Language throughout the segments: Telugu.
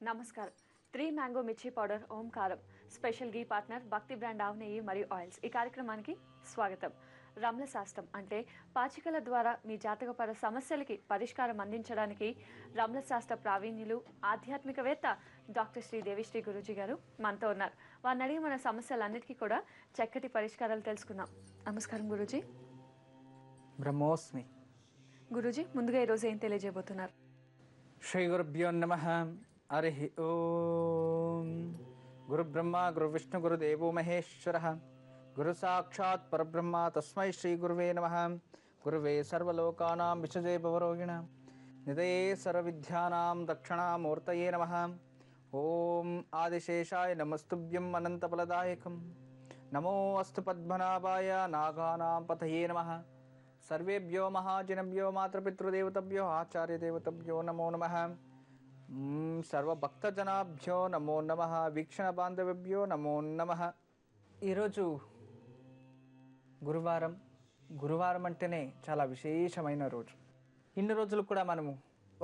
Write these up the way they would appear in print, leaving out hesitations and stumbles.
నమస్కారం. 3 మ్యాంగో మిర్చి పౌడర్ ఓంకారం స్పెషల్ గీ పార్ట్నర్ భక్తి బ్రాండ్ ఆవు నెయ్యి మరియు ఆయిల్స్. ఈ కార్యక్రమానికి స్వాగతం. రమణ శాస్త్రం అంటే పాచికల ద్వారా మీ జాతకపర సమస్యలకి పరిష్కారం అందించడానికి రమణ శాస్త్ర ప్రావీణ్యులు ఆధ్యాత్మికవేత్త డాక్టర్ శ్రీ దేవిశ్రీ గురూజీ గారు మనతో ఉన్నారు. వారిని అడిగి మన సమస్యలన్నిటికీ కూడా చక్కటి పరిష్కారాలు తెలుసుకుందాం. నమస్కారం గురూజీ. బ్రహ్మోస్మి. గురూజీ, ముందుగా ఈరోజు ఏం తెలియజేయబోతున్నారు? శ్రీ గురుభ్యో నమః. హరి ఓం. గురు బ్రహ్మ గురు విష్ణు గురు దేవో మహేశ్వరః గురు సాక్షాత్ పరబ్రహ్మ తస్మై శ్రీ గురువే నమః. గురువే సర్వలోకానాం విషజే భవరోగిణాం నిధయే సర్వవిద్యానాం దక్షిణామూర్తయే నమః. ఓం ఆదిశేషాయ నమస్తుభ్యం అనంతఫలదాయకం. నమో అస్తు పద్మనాభాయ నాగానాం పతయే నమః. సర్వేభ్యో మహాజనభ్యో మాతృపితృదేవతభ్యో ఆచార్యదేవతభ్యో నమో నమః. సర్వభక్తజనాభ్యో నమో నమః. వీక్షణ బాంధవ్యభ్యో నమో నమః. ఈరోజు గురువారం అంటేనే చాలా విశేషమైన రోజు. ఇన్ని రోజులు కూడా మనము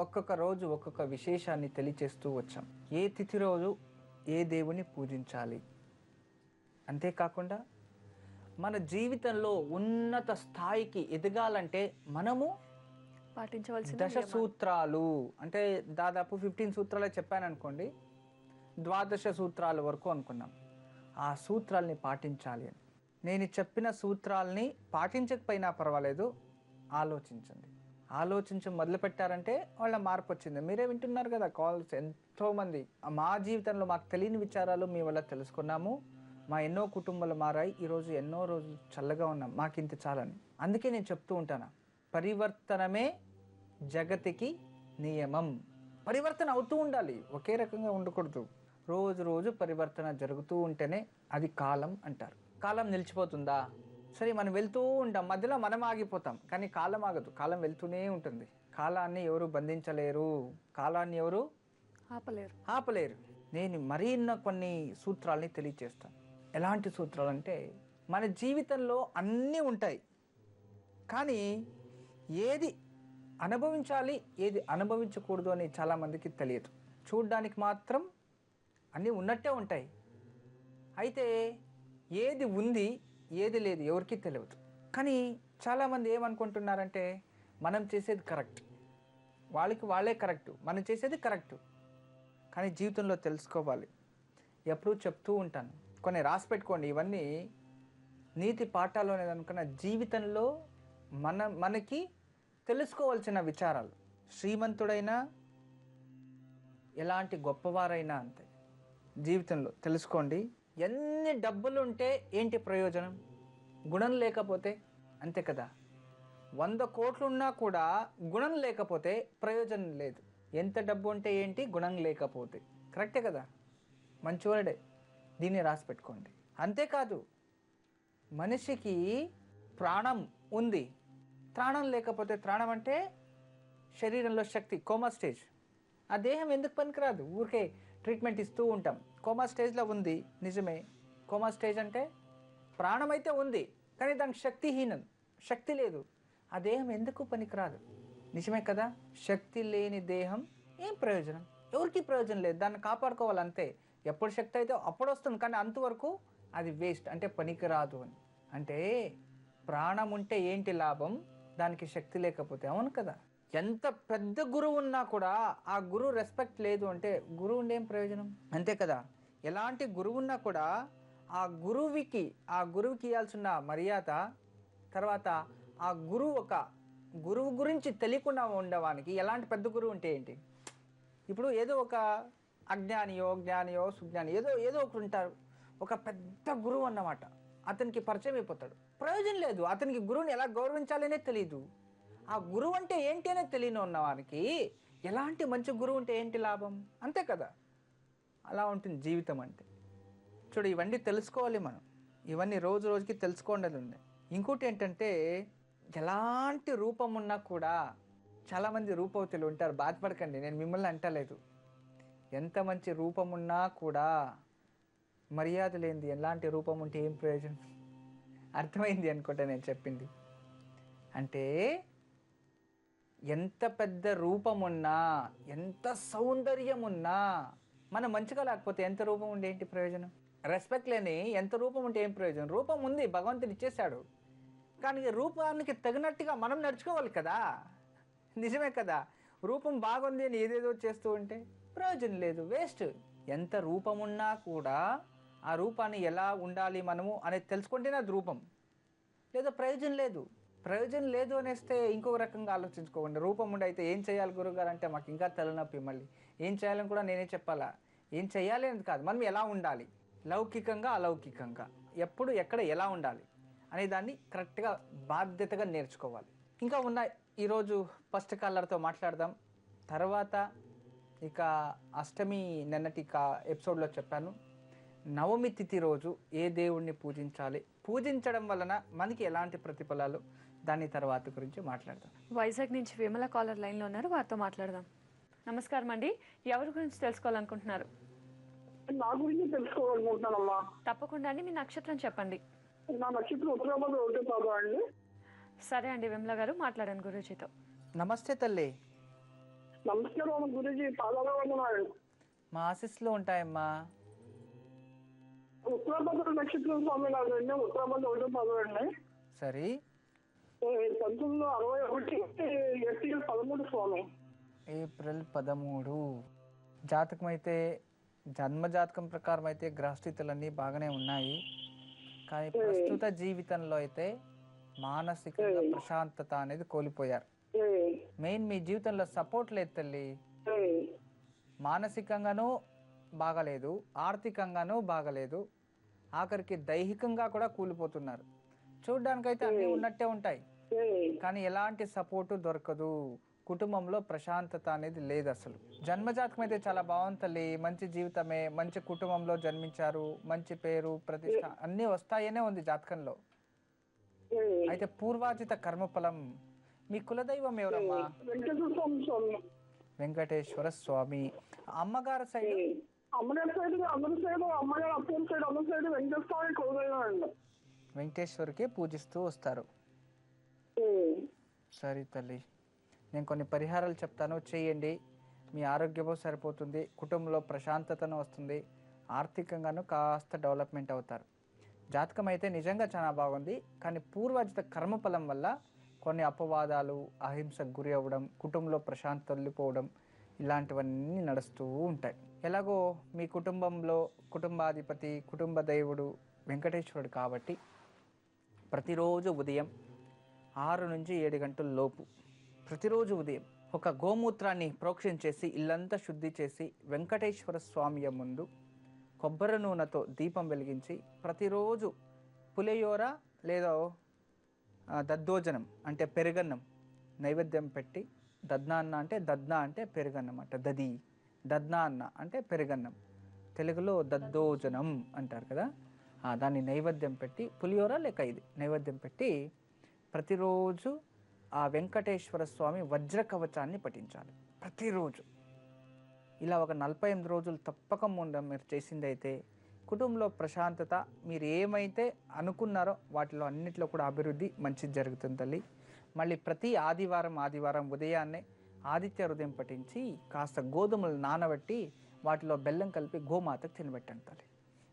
ఒక్కొక్క రోజు ఒక్కొక్క విశేషాన్ని తెలియచేస్తూ వచ్చాం. ఏ తిథి రోజు ఏ దేవుని పూజించాలి, అంతేకాకుండా మన జీవితంలో ఉన్నత స్థాయికి ఎదగాలంటే మనము పాటించవలసిన దశ సూత్రాలు, అంటే దాదాపు 15 సూత్రాలే చెప్పాను అనుకోండి, 12 సూత్రాల వరకు అనుకున్నాం. ఆ సూత్రాల్ని పాటించాలి అని. నేను చెప్పిన సూత్రాల్ని పాటించకపోయినా పర్వాలేదు, ఆలోచించి మొదలు పెట్టారంటే వాళ్ళ మార్పు వచ్చింది. మీరే వింటున్నారు కదా కాల్స్, ఎంతోమంది మా జీవితంలో మాకు తెలియని విచారాలు మీ వల్ల తెలుసుకున్నాము, మా ఎన్నో కుటుంబాలు మారాయి, ఈరోజు ఎన్నో రోజులు చల్లగా ఉన్నాం, మాకు ఇంత చాలని. అందుకే నేను చెప్తూ ఉంటాను, పరివర్తనమే జగతికి నియమం. పరివర్తన అవుతూ ఉండాలి, ఒకే రకంగా ఉండకూడదు. రోజు పరివర్తన జరుగుతూ ఉంటేనే అది కాలం అంటారు. కాలం నిలిచిపోతుందా? సరే, మనం వెళ్తూ ఉంటాం, మధ్యలో మనం ఆగిపోతాం, కానీ కాలం ఆగదు, కాలం వెళ్తూనే ఉంటుంది. కాలాన్ని ఎవరు బంధించలేరు, కాలాన్ని ఎవరు ఆపలేరు. నేను మరిన్న కొన్ని సూత్రాల్ని తెలియచేస్తాను. ఎలాంటి సూత్రాలు అంటే, మన జీవితంలో అన్నీ ఉంటాయి, కానీ ఏది అనుభవించాలి ఏది అనుభవించకూడదు అని చాలామందికి తెలియదు. చూడ్డానికి మాత్రం అన్నీ ఉన్నట్టే ఉంటాయి, అయితే ఏది ఉంది ఏది లేదు ఎవరికి తెలియదు. కానీ చాలామంది ఏమనుకుంటున్నారంటే, మనం చేసేది కరెక్ట్, వాళ్ళే కరెక్ట్, మనం చేసేది కరెక్ట్. కానీ జీవితంలో తెలుసుకోవాలి. ఎప్పుడూ చెప్తూ ఉంటాను, కొన్ని రాసి పెట్టుకోండి, ఇవన్నీ నీతి పాఠాలు అనేది అనుకున్న జీవితంలో మనకి తెలుసుకోవాల్సిన విచారాలు. శ్రీమంతుడైనా ఎలాంటి గొప్పవారైనా అంతే, జీవితంలో తెలుసుకోండి. ఎన్ని డబ్బులు ఉంటే ఏంటి ప్రయోజనం, గుణం లేకపోతే? అంతే కదా. 100 కోట్లు ఉన్నా కూడా గుణం లేకపోతే ప్రయోజనం లేదు. ఎంత డబ్బు ఉంటే ఏంటి, గుణం లేకపోతే? కరెక్టే కదా, మంచివాడే. దీన్ని రాసి పెట్టుకోండి. అంతేకాదు, మనిషికి ప్రాణం ఉంది, త్రాణం లేకపోతే, త్రాణం అంటే శరీరంలో శక్తి, కోమా స్టేజ్. ఆ దేహం ఎందుకు పనికిరాదు, ఊరికే ట్రీట్మెంట్ ఇస్తూ ఉంటాం. కోమా స్టేజ్లో ఉంది, నిజమే. కోమా స్టేజ్ అంటే ప్రాణం అయితే ఉంది, కానీ దానికి శక్తి లేదు. ఆ దేహం ఎందుకు పనికిరాదు, నిజమే కదా. శక్తి లేని దేహం ఏం ప్రయోజనం, ఎవరికి ప్రయోజనం లేదు. దాన్ని కాపాడుకోవాలంతే. ఎప్పుడు శక్తి అయితే అప్పుడు వస్తుంది, కానీ అంతవరకు అది వేస్ట్, అంటే పనికిరాదు అని. అంటే ప్రాణం ఉంటే ఏంటి లాభం, దానికి శక్తి లేకపోతే? అవును కదా. ఎంత పెద్ద గురువు ఉన్నా కూడా ఆ గురువు రెస్పెక్ట్ లేదు అంటే గురువు ఉండే ఏం ప్రయోజనం, అంతే కదా. ఎలాంటి గురువు ఉన్నా కూడా ఆ గురువుకి ఇవ్వాల్సిన మర్యాద, తర్వాత ఆ గురువు గురించి తెలియకుండా ఉండవానికి ఎలాంటి పెద్ద గురువు ఉంటే ఏంటి. ఇప్పుడు ఏదో ఒక జ్ఞానియో సుజ్ఞాని ఏదో ఒకరు ఉంటారు, ఒక పెద్ద గురువు అన్నమాట, అతనికి పరిచయం అయిపోతాడు, ప్రయోజనం లేదు. అతనికి గురువుని ఎలా గౌరవించాలనే తెలియదు. ఆ గురువు అంటే ఏంటి అనేది తెలియని ఉన్నవానికి ఎలాంటి మంచి గురువు ఉంటే ఏంటి లాభం, అంతే కదా. అలా ఉంటుంది జీవితం అంటే. చూడు, ఇవన్నీ తెలుసుకోవాలి మనం, ఇవన్నీ రోజుకి తెలుసుకోండి ఉంది. ఇంకోటి ఏంటంటే, ఎలాంటి రూపం ఉన్నా కూడా, చాలామంది రూపవతులు ఉంటారు, బాధపడకండి, నేను మిమ్మల్ని అంటలేదు. ఎంత మంచి రూపం ఉన్నా కూడా మర్యాద లేనిది ఎలాంటి రూపం ఉంటే ఏం ప్రయోజనం, అర్థమైంది అనుకుంటా నేను చెప్పింది. అంటే ఎంత పెద్ద రూపం ఉన్నా, ఎంత సౌందర్యం ఉన్నా, మనం మంచిగా లేకపోతే ఎంత రూపం ఉండి ఏంటి ప్రయోజనం? రెస్పెక్ట్ లేని ఎంత రూపం ఉంటే ఏం ప్రయోజనం? రూపం ఉంది, భగవంతుడు ఇచ్చేశాడు. కానీ రూపానికి తగినట్టుగా మనం నడుచుకోవాలి కదా. నిజమే కదా. రూపం బాగుంది అని ఏదేదో చేస్తూ ఉంటే ప్రయోజనం లేదు, వేస్ట్. ఎంత రూపం ఉన్నా కూడా ఆ రూపాన్ని ఎలా ఉండాలి మనము అనేది తెలుసుకుంటేనే అది రూపం, లేదా ప్రయోజనం లేదు. ప్రయోజనం లేదు అనేస్తే ఇంకొక రకంగా ఆలోచించుకోండి. రూపం ఉండి అయితే ఏం చేయాలి గురుగారు అంటే మాకు ఇంకా తలనొప్పి. మళ్ళీ ఏం చేయాలని కూడా నేనే చెప్పాలా? ఏం చేయాలి అనేది కాదు, మనం ఎలా ఉండాలి, లౌకికంగా అలౌకికంగా, ఎప్పుడు ఎక్కడ ఎలా ఉండాలి అనే దాన్ని కరెక్ట్గా బాధ్యతగా నేర్చుకోవాలి. ఇంకా ఉన్నాయి. ఈరోజు ఫస్ట్ కాలర్తో మాట్లాడదాం. తర్వాత ఇక అష్టమి నిన్నటి ఎపిసోడ్లో చెప్పాను, నవమి తిథి రోజు ఏ దేవుణ్ణి పూజించాలి, పూజించడం వలన మనకి ఎలాంటి ప్రతిఫలాలు, దాని తర్వాత గురించి మాట్లాడదాం. వైజాగ్ నుంచి విమల కాలర్ లైన్లో ఉన్నారు, వారితో మాట్లాడదాం. నమస్కారం అండి, ఎవరి గురించి తెలుసుకోవాలనుకుంటున్నారు? నా గురించి తెలుసుకోవాలనుకుంటున్నానమ్మా. తప్పకుండా అండి, మీ నక్షత్రం చెప్పండి. నా నక్షత్రం ఉత్తరాబాద్ ఒకటే పాదం అండి. సరే అండి, విమల గారు మాట్లాడండి గురూజీతో. నమస్తే తల్లి. నమస్కారం గురూజీ, పాదాల వందనాలు. మా ఆశీస్సులు ఉంటాయమ్మా. ఉత్తరాబాద్ నక్షత్రం స్వామి నాదండి. ఉత్తరాబాద్ ఒకటే పాదం అండి. సరే. 1961 ఏప్రిల్ 13 స్వామి. ఏప్రిల్ 13. జాతకం అయితే జన్మ జాతకం ప్రకారం అయితే గ్రహస్థితులన్నీ బాగానే ఉన్నాయి. కానీ ప్రస్తుత జీవితంలో అయితే మానసికంగా ప్రశాంతత అనేది కోల్పోయారు. మెయిన్ మీ జీవితంలో సపోర్ట్ లేదు తల్లి. మానసికంగానూ బాగలేదు, ఆర్థికంగానూ బాగలేదు, ఆఖరికి దైహికంగా కూడా కూలిపోతున్నారు. చూడ్డానికైతే అన్నీ ఉన్నట్టే ఉంటాయి, కానీ ఎలాంటి సపోర్టు దొరకదు. కుటుంబంలో ప్రశాంతత అనేది లేదు అసలు. జన్మజాతకం అయితే చాలా బాగుంది తల్లి, మంచి జీవితమే, మంచి కుటుంబంలో జన్మించారు, మంచి పేరు ప్రతిష్ట అన్నీ వస్తాయనే ఉంది జాతకంలో. అయితే పూర్వాజిత కర్మఫలం. మీ కులదైవం ఎవరమ్మా? వెంకటేశ్వర స్వామి. అమ్మగారు సైడ్? అమ్మగారి సైడ్, అందరి సైడ్, అమ్మగారు అప్పటి సైడ్, అమ్మ సైడ్ వెంకటేశ్వర కులదైవం అండి. వెంకటేశ్వరికి పూజిస్తూ వస్తారు. సరే తల్లి, నేను కొన్ని పరిహారాలు చెప్తాను, చేయండి. మీ ఆరోగ్యము సరిపోతుంది, కుటుంబంలో ప్రశాంతతను వస్తుంది, ఆర్థికంగాను కాస్త డెవలప్మెంట్ అవుతారు. జాతకం అయితే నిజంగా చాలా బాగుంది, కానీ పూర్వాజిత కర్మఫలం వల్ల కొన్ని అపవాదాలు, అహింసకు గురి అవ్వడం, కుటుంబంలో ప్రశాంతత వెళ్ళిపోవడం, ఇలాంటివన్నీ నడుస్తూ ఉంటాయి. ఎలాగో మీ కుటుంబంలో కుటుంబాధిపతి, కుటుంబ దేవుడు వెంకటేశ్వరుడు కాబట్టి ప్రతిరోజు ఉదయం 6 నుంచి 7 గంటల లోపు ప్రతిరోజు ఉదయం ఒక గోమూత్రాన్ని ప్రోక్షణ చేసి ఇల్లంతా శుద్ధి చేసి వెంకటేశ్వర స్వామి ముందు కొబ్బరి నూనెతో దీపం వెలిగించి ప్రతిరోజు పులియోర లేదా దద్దోజనం అంటే పెరుగన్నం నైవేద్యం పెట్టి, దద్నాన్న అంటే దద్నా అంటే పెరుగన్నం అంట, దద్నా అన్న అంటే పెరుగన్నం, తెలుగులో దద్దోజనం అంటారు కదా. దాన్ని నైవేద్యం పెట్టి పులియోర లేక ఇది నైవేద్యం పెట్టి ప్రతిరోజు ఆ వెంకటేశ్వర స్వామి వజ్ర కవచాన్ని పఠించాలి ప్రతిరోజు. ఇలా ఒక 48 రోజులు తప్పకుండా మీరు చేసిందైతే కుటుంబంలో ప్రశాంతత, మీరు ఏమైతే అనుకున్నారో వాటిలో అన్నిట్లో కూడా అభివృద్ధి మంచి జరుగుతుంది తల్లి. మళ్ళీ ప్రతి ఆదివారం ఉదయాన్నే ఆదిత్య హృదయం పఠించి కాస్త గోధుమలు నానబెట్టి వాటిలో బెల్లం కలిపి గోమాతకు తినబెట్టండి తల్లి.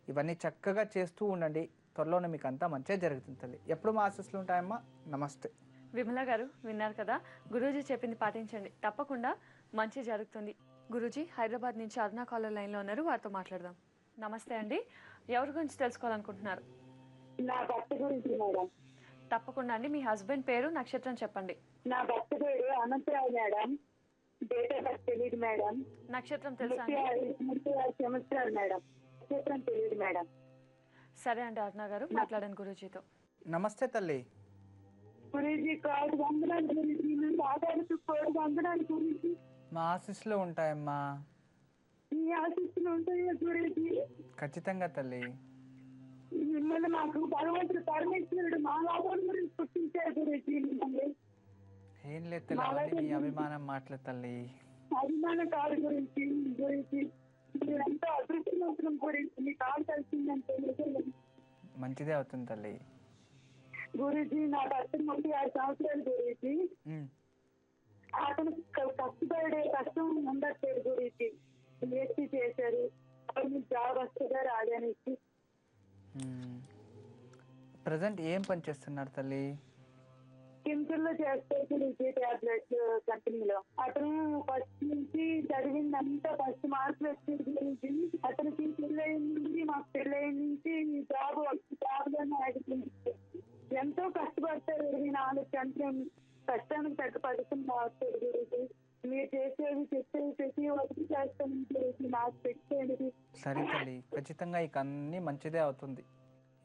ఇవన్నీ చక్కగా చేస్తూ ఉండండి, త్వరలోనే మీకు అంతా మంచిగా జరుగుతుంది తల్లి. ఎప్పుడు మా ఆశీస్సులు ఉంటాయమ్మా. నమస్తే. విమల గారు విన్నారు కదా, గురూజీ చెప్పింది పాటించండి, తప్పకుండా మంచి జరుగుతుంది. గురూజీ హైదరాబాద్ నుంచి అరుణ కాలర్ లైన్లో ఉన్నారు, వారితో మాట్లాడదాం. నమస్తే అండి, ఎవరి గురించి తెలుసుకోవాలనుకుంటున్నారు? నా భర్త గురించి మేడం. తప్పకుండా అండి, మీ హస్బెండ్ పేరు నక్షత్రం చెప్పండి. నా భర్త పేరు Anantha Rao madam. Date of birth తెలియదు మేడం. నక్షత్రం తెలుసా అండి? 36 సంవత్సరాలు మేడం. నక్షత్రం తెలియదు మేడం. సరే అండి, అరుణ గారు మాట్లాడండి గురూజీతో. నమస్తే తల్లి. గురించి కాదు వందనాలు గురించి, మేము ఆధారిత కోడి వందనాలు గురించి. మా ఆశీస్సులు ఉంటాయమ్మా. మీ ఆశిస్తులు ఉంటాయా గురించి? ఖచ్చితంగా తల్లి. మిమ్మల్ని నాకు భగవంతుడు పరమేశ్వరుడు మా లాభం గురించి పుట్టించారు గురించి. మిమ్మల్ని ఏం లేదు తల్లి, అవన్నీ మీ అభిమానం మాటలు తల్లి. అభిమానం కాదు గురించి, మీరంతా అదృష్టవంతులం గురించి. మీ కాలు కలిసిందంటే మంచిదే అవుతుంది తల్లి. గురించి నా భర్త 36 సంవత్సరాలు గురించి. అతను కష్టపడే కష్టం ఉండట్లేదు గురించి. పిహెచ్డి చేశారు. అప్పుడు మీకు జాబ్ వస్తుందా రాదనేసి. ప్రజెంట్ ఏం పని చేస్తున్నారు తల్లి? కెమికల్ లో చేస్తారు విజయ్ టాబ్లెట్స్ కంపెనీలో. అతను ఫస్ట్ నుంచి చదివిందంతా ఫస్ట్ మార్క్స్ వచ్చింది గురించి అతనికి పెళ్ళయింది. మాకు పెళ్ళయిన నుంచి జాబ్లోనే ఆగిపోయింది. ఎంతో కష్టపడతారు. 24 గంటలు కష్టానికి తగ్గ పథకం రాస్తారు గురించి. మీరు చేసేది చెప్పేది ప్రతి ఒక్కటి చేస్తాను గురించి నాకు పెట్టేది. సరే తల్లి, ఖచ్చితంగా ఇక అన్నీ మంచిదే అవుతుంది.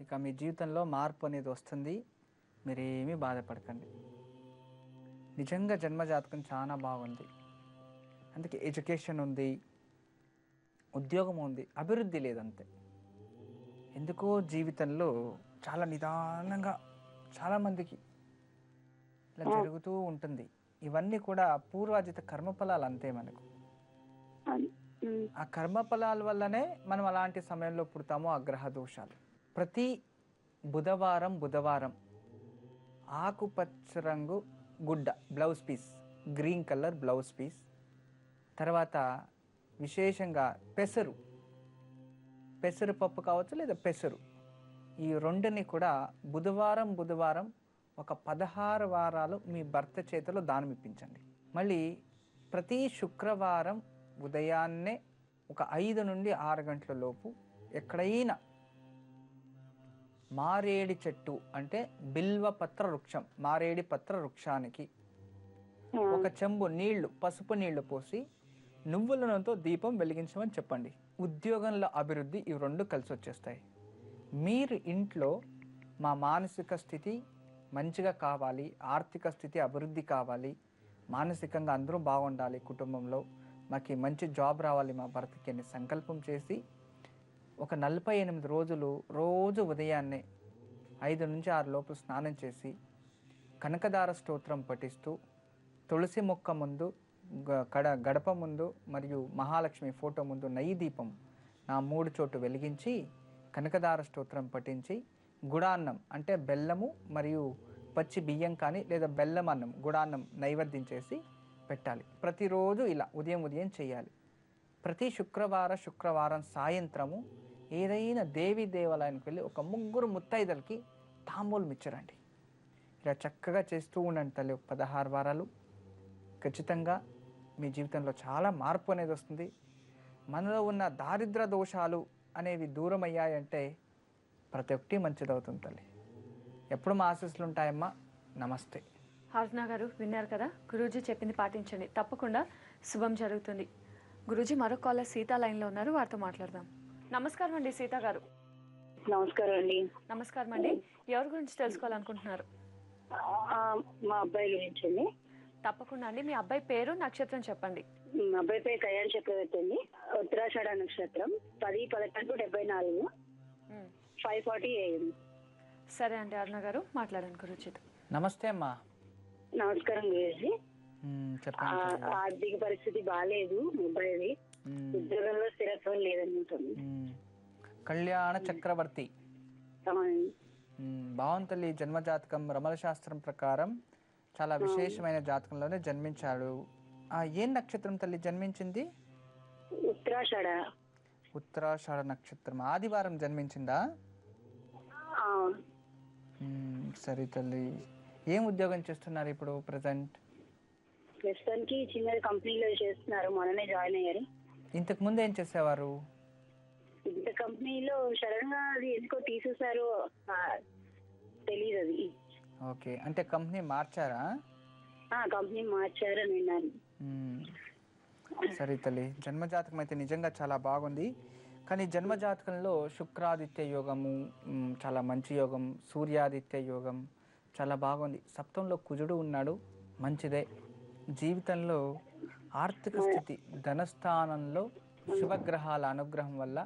ఇక మీ జీవితంలో మార్పు అనేది వస్తుంది. మీరేమీ బాధపడకండి. నిజంగా జన్మజాతకం చాలా బాగుంది. అందుకే ఎడ్యుకేషన్ ఉంది, ఉద్యోగం ఉంది, అభివృద్ధి లేదంతే. ఎందుకో జీవితంలో చాలా నిదానంగా చాలామందికి ఇలా జరుగుతూ ఉంటుంది. ఇవన్నీ కూడా పూర్వాజిత కర్మఫలాలు అంతే మనకు. ఆ కర్మఫలాల వల్లనే మనం అలాంటి సమయంలో పుడతామో. ఆ గ్రహ దోషాలు. ప్రతి బుధవారం ఆకుపచ్చ రంగు గుడ్డ blouse piece, green colour blouse piece, తర్వాత విశేషంగా పెసరు పప్పు కావచ్చు లేదా పెసరు, ఈ రెండుని కూడా బుధవారం ఒక 16 వారాలు మీ భర్త చేతిలో దానం ఇప్పించండి. మళ్ళీ ప్రతి శుక్రవారం ఉదయాన్నే ఒక 5 నుండి 6 గంటల లోపు ఎక్కడైనా మారేడి చెట్టు అంటే బిల్వపత్ర వృక్షం, మారేడి పత్ర వృక్షానికి ఒక చెంబు నీళ్లు, పసుపు నీళ్లు పోసి నువ్వుల నూనెతో దీపం వెలిగించమని చెప్పండి. ఉద్యోగంలో అభివృద్ధి ఇవి రెండు కలిసి వచ్చేస్తాయి. మీరు ఇంట్లో మా మానసిక స్థితి మంచిగా కావాలి, ఆర్థిక స్థితి అభివృద్ధి కావాలి, మానసికంగా అందరూ బాగుండాలి, కుటుంబంలో మాకు మంచి జాబ్ రావాలి మా భర్తకి అని సంకల్పం చేసి ఒక 48 రోజులు రోజు ఉదయాన్నే 5 నుంచి 6 లోపు స్నానం చేసి కనకదార స్తోత్రం పఠిస్తూ తులసి మొక్క ముందు, గడప ముందు మరియు మహాలక్ష్మి ఫోటో ముందు నెయ్యి దీపం నా 3 చోటు వెలిగించి కనకదార స్తోత్రం పఠించి గుడాన్నం అంటే బెల్లము మరియు పచ్చి బియ్యం కానీ లేదా బెల్లం అన్నం, గుడాన్నం నైవేద్యం చేసి పెట్టాలి. ప్రతిరోజు ఇలా ఉదయం చేయాలి. ప్రతి శుక్రవారం సాయంత్రము ఏదైనా దేవీ దేవాలయానికి వెళ్ళి ఒక 3 ముత్తైదలకి తాంబూలం ఇచ్చరండి. ఇలా చక్కగా చేస్తూ ఉండండి తల్లి. 16 వారాలు ఖచ్చితంగా మీ జీవితంలో చాలా మార్పు అనేది వస్తుంది. మనలో ఉన్న దారిద్ర దోషాలు అనేవి దూరం అయ్యాయంటే ప్రతి ఒక్కటి మంచిదవుతుంది తల్లి. ఎప్పుడు మా ఆశీస్సులు ఉంటాయమ్మా. నమస్తే. హార్నా గారు విన్నారు కదా, గురూజీ చెప్పింది పాటించండి, తప్పకుండా శుభం జరుగుతుంది. గురూజీ మరో కాలర్ సీత లైన్లో ఉన్నారు, వారితో మాట్లాడదాం. నమస్కారం అండి సీత గారు. నమస్కారం అండి. నమస్కారం అండి. ఎవరి గురించి తెలుసుకోవాలనుకుంటున్నారు? మా అబ్బాయి గురించి అండి. తప్పకుండా అండి. మీ అబ్బాయి పేరు నక్షత్రం చెప్పండి. మా అబ్బాయి పేరు కళ్యాణ్ చక్రవర్తి అండి. ఉత్తరాషాఢ నక్షత్రం 10/11/74 5:40 AM. సరే అండి అరుణ గారు, మాట్లాడండి గురూజీతో. నమస్తే అమ్మా. నమస్కారం గురూజీ. చెప్పండి. ఆర్థిక పరిస్థితి బాగాలేదు అబ్బాయిది. ఉద్యోగంలో స్థిరత్వం లేదనుకుంటుంది. కళ్యాణ చక్రవర్తి బాగుంది తల్లి. జన్మజాతకం రమల శాస్త్రం ప్రకారం చాలా విశేషమైన జాతకంలోనే జన్మించాడు. ఏం నక్షత్రం తల్లి జన్మించింది? ఉత్తరాషాఢ నక్షత్రం. ఆదివారం జన్మించిందా? సరే తల్లి. ఏం ఉద్యోగం చేస్తున్నారు ఇప్పుడు ప్రజెంట్? ప్రస్తుతానికి చిన్న కంపెనీలో చేస్తున్నారు, మొన్ననే జాయిన్ అయ్యారు. ఇంతకు ముందు ఏం చేసేవారు? ఇంత కంపెనీలో సడన్ గా అది ఎందుకో తీసేసారు, తెలియదు అది. ఓకే, అంటే కంపెనీ మార్చారా? కంపెనీ మార్చారు అని విన్నాను. సరే తల్లి. జన్మజాతకం అయితే నిజంగా చాలా బాగుంది. కానీ జన్మజాతకంలో శుక్రాదిత్య యోగము చాలా మంచి యోగం, సూర్యాదిత్య యోగం చాలా బాగుంది. సప్తంలో కుజుడు ఉన్నాడు, మంచిదే. జీవితంలో ఆర్థిక స్థితి ధనస్థానంలో శుభగ్రహాల అనుగ్రహం వల్ల